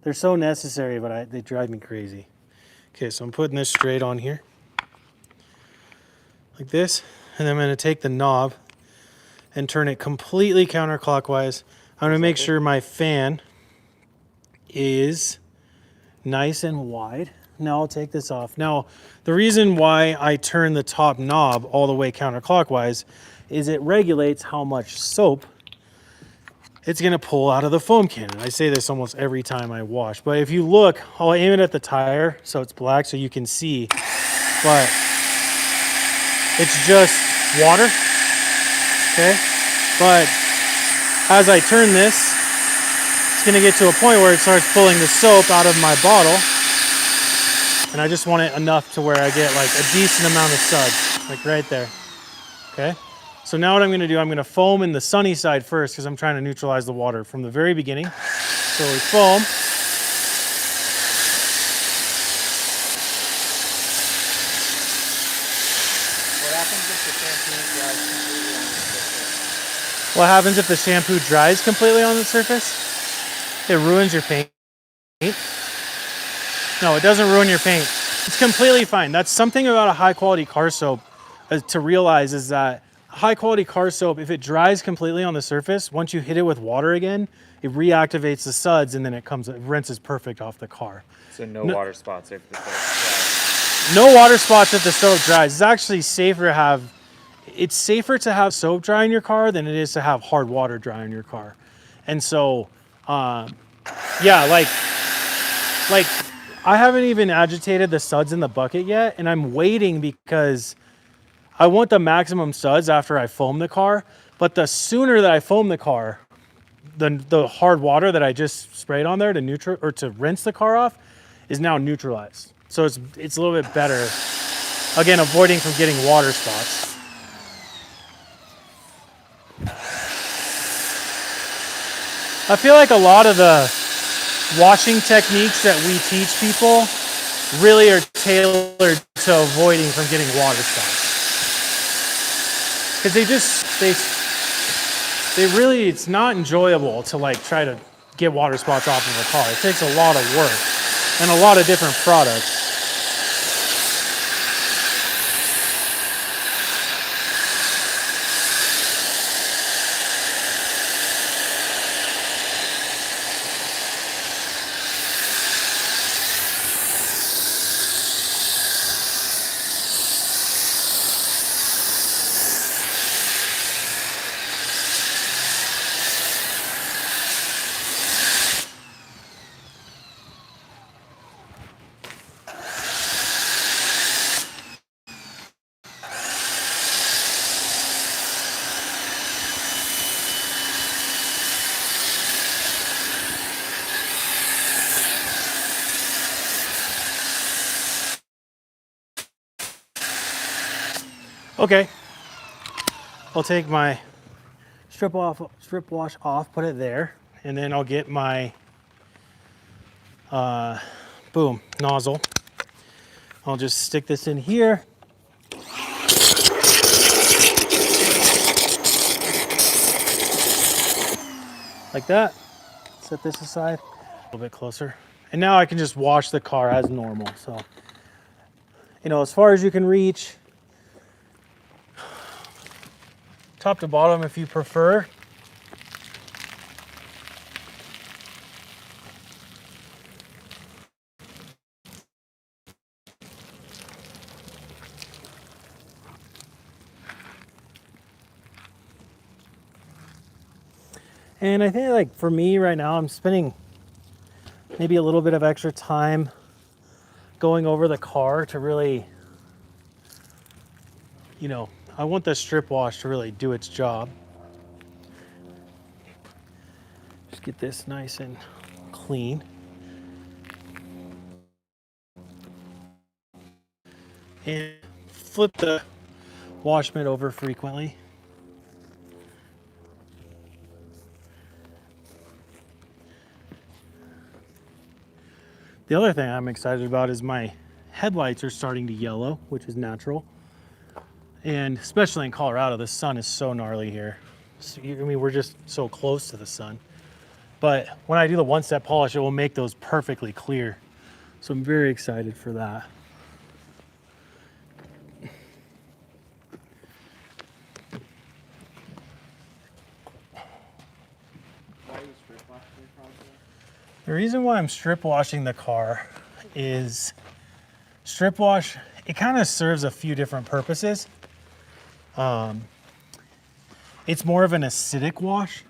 They're so necessary, but they drive me crazy. Okay, so I'm putting this straight on here. Like this. And then I'm gonna take the knob and turn it completely counterclockwise. I'm gonna make sure my fan is nice and wide. Now I'll take this off. Now, the reason why I turn the top knob all the way counterclockwise is it regulates how much soap it's gonna pull out of the foam cannon. I say this almost every time I wash, but if you look, I'll aim it at the tire so it's black so you can see, but it's just water, okay? But as I turn this, it's gonna get to a point where it starts pulling the soap out of my bottle, and I just want it enough to where I get like a decent amount of suds, like right there, okay? So now what I'm gonna do, I'm gonna foam in the sunny side first because I'm trying to neutralize the water from the very beginning. So we foam. What happens if the shampoo dries completely on the surface? It ruins your paint. No, it doesn't ruin your paint. It's completely fine. That's something about a high quality car soap to realize is that high quality car soap, if it dries completely on the surface, once you hit it with water again, it reactivates the suds and then it rinses perfect off the car. So no water spots if the soap No water spots if the soap dries. It's actually safer to have soap dry in your car than it is to have hard water dry in your car. And so, yeah, like I haven't even agitated the suds in the bucket yet, and I'm waiting because I want the maximum suds after I foam the car. But the sooner that I foam the car, the hard water that I just sprayed on there to rinse the car off is now neutralized. So it's a little bit better. Again, avoiding from getting water spots. I feel like a lot of the washing techniques that we teach people really are tailored to avoiding from getting water spots. Because it's not enjoyable to like try to get water spots off of a car. It takes a lot of work and a lot of different products. Okay, I'll take my strip wash off, put it there, and then I'll get my nozzle. I'll just stick this in here. Like that. Set this aside a little bit closer. And now I can just wash the car as normal. So, as far as you can reach, top to bottom if you prefer. And I think like for me right now, I'm spending maybe a little bit of extra time going over the car to really, I want the strip wash to really do its job. Just get this nice and clean. And flip the wash mitt over frequently. The other thing I'm excited about is my headlights are starting to yellow, which is natural. And especially in Colorado, the sun is so gnarly here. We're just so close to the sun. But when I do the one-step polish, it will make those perfectly clear. So I'm very excited for that. The reason why I'm strip washing the car is strip wash, it kind of serves a few different purposes. It's more of an acidic wash.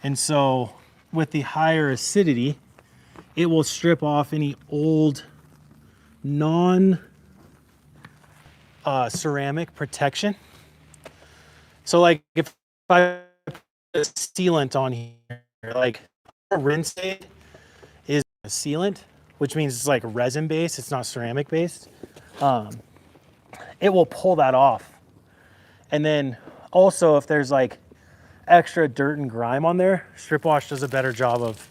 And so with the higher acidity, it will strip off any old ceramic protection. So like if I put a sealant on here, like rinse aid is a sealant, which means it's like resin based, it's not ceramic based. It will pull that off. And then also if there's like extra dirt and grime on there, strip wash does a better job of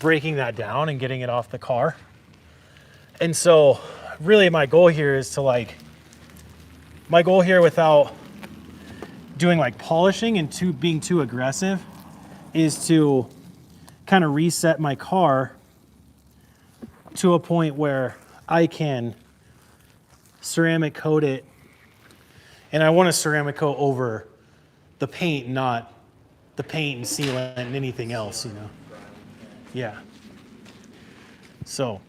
breaking that down and getting it off the car. And so really my goal here without doing like polishing and being too aggressive is to kind of reset my car to a point where I can ceramic coat it And I want a ceramic coat over the paint, not the paint and sealant and anything else, you know? Yeah. So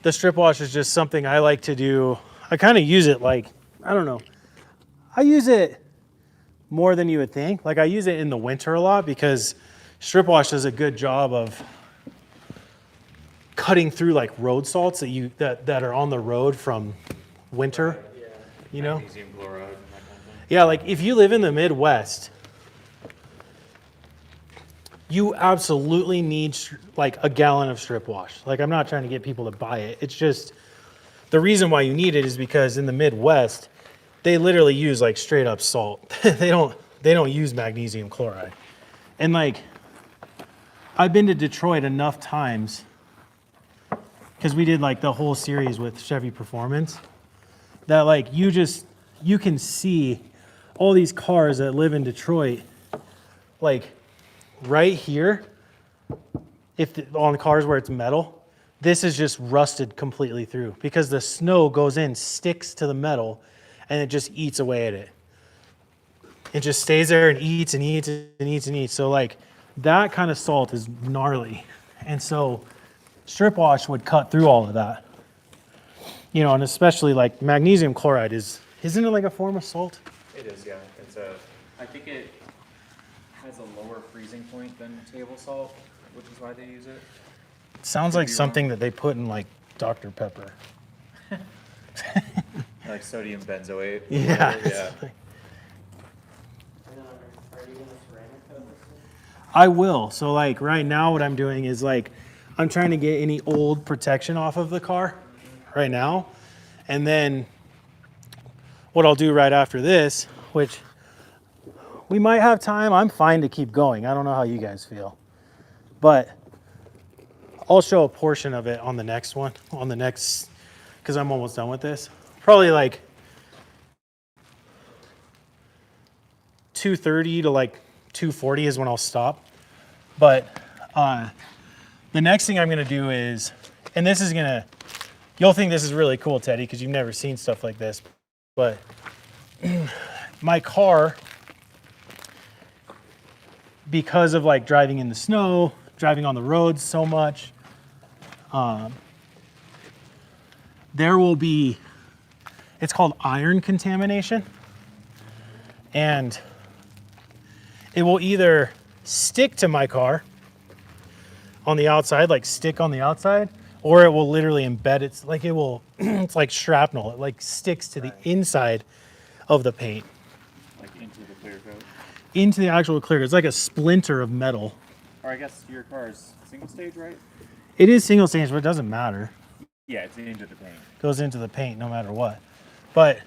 the strip wash is just something I like to do. I kind of use it like, I don't know. I use it more than you would think. Like I use it in the winter a lot because strip wash does a good job of cutting through like road salts that are on the road from winter, you know? Magnesium chloride and that kind of thing. Yeah, like if you live in the Midwest, you absolutely need like a gallon of strip wash. Like I'm not trying to get people to buy it. It's just the reason why you need it is because in the Midwest, they literally use like straight up salt. they don't use magnesium chloride. And like I've been to Detroit enough times because we did like the whole series with Chevy Performance that like you can see all these cars that live in Detroit like right here, on cars where it's metal, this is just rusted completely through because the snow goes in, sticks to the metal, and it just eats away at it. It just stays there and eats and eats and eats and eats. So like that kind of salt is gnarly. And so strip wash would cut through all of that. You know, and especially like magnesium chloride isn't it like a form of salt? It is, yeah. I think it has a lower freezing point than table salt, which is why they use it. It sounds like be something that they put in like Dr. Pepper. Like sodium benzoate. Yeah. Yeah. And then are you gonna ceramic coat this thing? I will. So like right now what I'm doing is like I'm trying to get any old protection off of the car right now. And then what I'll do right after this, which we might have time, I'm fine to keep going. I don't know how you guys feel. But I'll show a portion of it on the next one, because I'm almost done with this. Probably like 2:30 to like 2:40 is when I'll stop. But the next thing I'm gonna do is, and this is gonna, you'll think this is really cool, Teddy, because you've never seen stuff like this. But my car, because of like driving in the snow, driving on the roads so much, there will be, it's called iron contamination. And it will either stick to my car on the outside, like stick on the outside, or it will literally embed. It's like it will, it's like shrapnel. It like sticks to the inside of the paint, Like into the clear coat. into the actual clear. It's like a splinter of metal. Or I guess your car is single stage, right? It is single stage, but it doesn't matter. Yeah, it's into the paint. Goes into the paint no matter what. But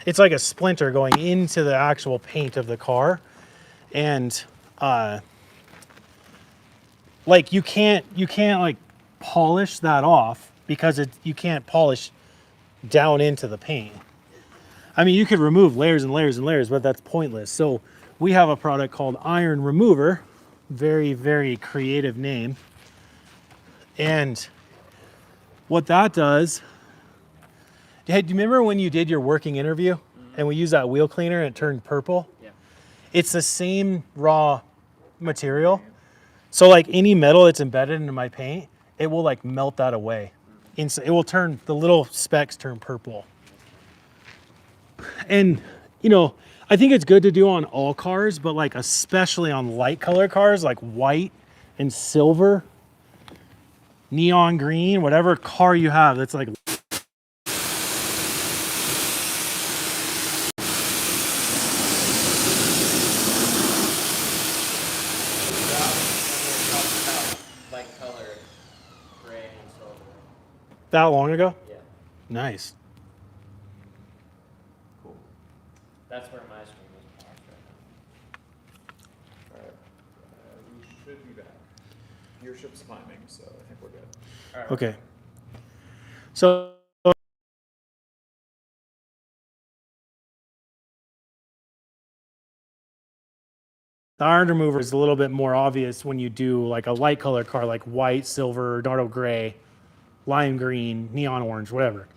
it's like a splinter going into the actual paint of the car. And like you can't like polish that off because you can't polish down into the paint. I mean, you could remove layers and layers and layers, but that's pointless. So we have a product called Iron Remover. Very, very creative name. And what that does, hey, do you remember when you did your working interview and we used that wheel cleaner and it turned purple? Yeah. It's the same raw material. So like any metal that's embedded into my paint, it will like melt that away. It will turn, the little specks turn purple. And, you know, I think it's good to do on all cars, but like especially on light color cars like white and silver, neon green, whatever car you have that's like Light color, gray and silver. that long ago. Yeah. Nice. Cool. That's where my screen was paused right Alright. We should be back. Your ship's climbing, so I think we're good. now. Alright. Okay. So the iron remover is a little bit more obvious when you do like a light color car like white, silver, Nardo gray, lime green, neon orange, whatever.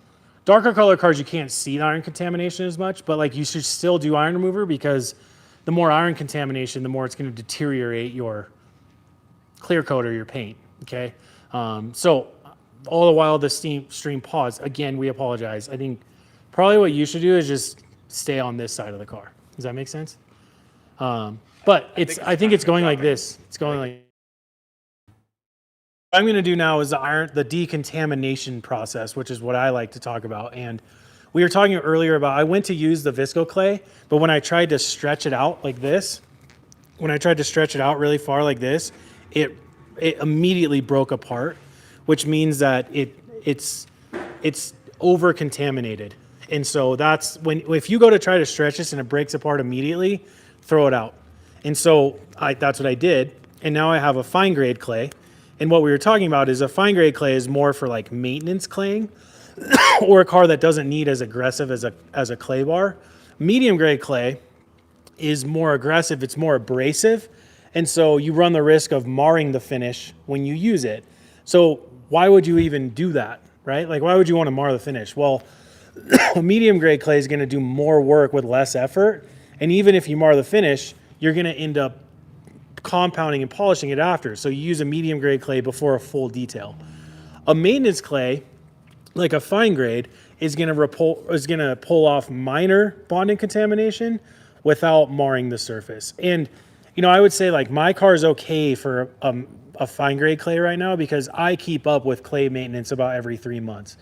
darker color cars, you can't see the iron contamination as much, but like you should still do iron remover because the more iron contamination, the more it's going to deteriorate your clear coat or your paint. Okay. So all the while the stream paused, again, we apologize. I think probably what you should do is just stay on this side of the car. Does that make sense? But I think it's going like this. It's going like. What I'm going to do now is the decontamination process, which is what I like to talk about. And we were talking earlier about, I went to use the Visco clay, but when I tried to stretch it out like this, when I tried to stretch it out really far like this, it immediately broke apart, which means that it's over contaminated. And so that's if you go to try to stretch this and it breaks apart immediately, throw it out. And so that's what I did. And now I have a fine grade clay. And what we were talking about is a fine grade clay is more for like maintenance claying or a car that doesn't need as aggressive as a clay bar. Medium grade clay is more aggressive, it's more abrasive. And so you run the risk of marring the finish when you use it. So why would you even do that, right? Like why would you want to mar the finish? Well, medium grade clay is going to do more work with less effort. And even if you mar the finish, you're going to end up compounding and polishing it after. So you use a medium grade clay before a full detail. A maintenance clay, like a fine grade, is going to pull off minor bonding contamination without marring the surface. And I would say like my car is okay for a fine grade clay right now because I keep up with clay maintenance about every 3 months.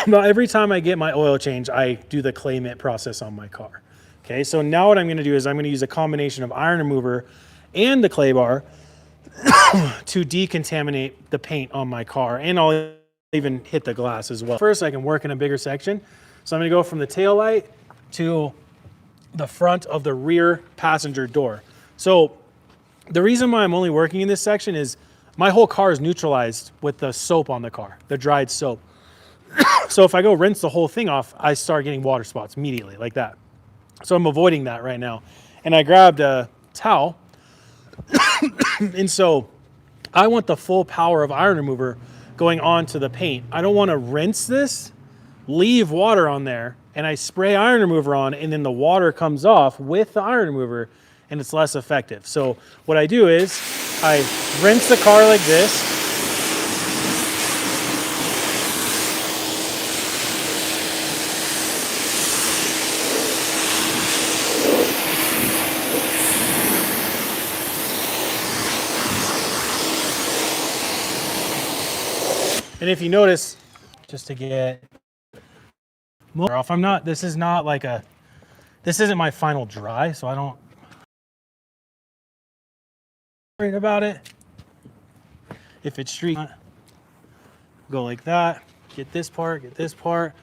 But every time I get my oil change, I do the clay mint process on my car. Okay, so now what I'm going to do is I'm going to use a combination of iron remover and the clay bar to decontaminate the paint on my car, and I'll even hit the glass as well. First, I can work in a bigger section. So I'm going to go from the tail light to the front of the rear passenger door. So the reason why I'm only working in this section is my whole car is neutralized with the soap on the car, the dried soap. So if I go rinse the whole thing off, I start getting water spots immediately like that. So I'm avoiding that right now. And I grabbed a towel. And so I want the full power of iron remover going onto the paint. I don't want to rinse this, leave water on there, and I spray iron remover on, and then the water comes off with the iron remover, and it's less effective. So what I do is I rinse the car like this. And if you notice, just to get more off, this isn't my final dry, so I don't worry about it. If it's street, go like that, get this part, get this part,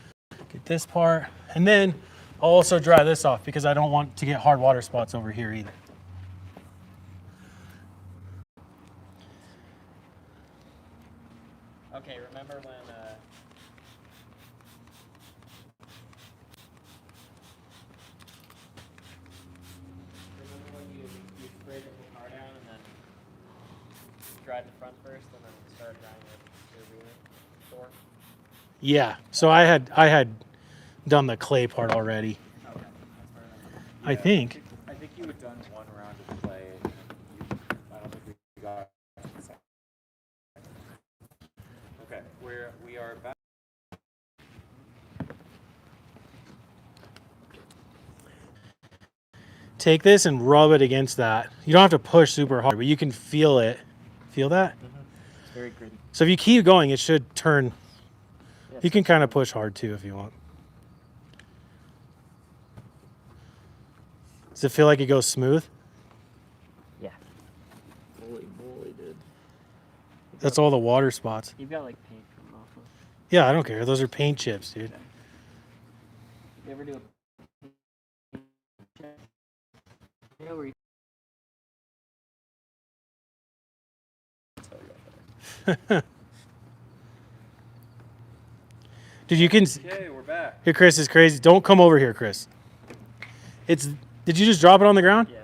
get this part, and then I'll also dry this off because I don't want to get hard water spots over here either. Okay, remember when you sprayed the whole car down and then dried the front first and then started drying the rear door? Yeah, so I had done the clay part already. Okay, that's fair enough. I think. I think you had done one round of clay, and I don't think we got to the second. Okay, we are back. Take this and rub it against that. You don't have to push super hard, but you can feel it. Feel that? Mm-hmm. It's very good. So if you keep going, it should turn. Yes. You can kind of push hard too if you want. Does it feel like it goes smooth? Yeah. Holy moly, dude. That's all the water spots. You've got like paint coming off of. Yeah, I don't care. Those are paint chips, dude. You ever do a check? Yeah, where you Dude, you can. Okay, we're back. Here, Chris is crazy. Don't come over here, Chris. Did you just drop it on the ground? Yeah.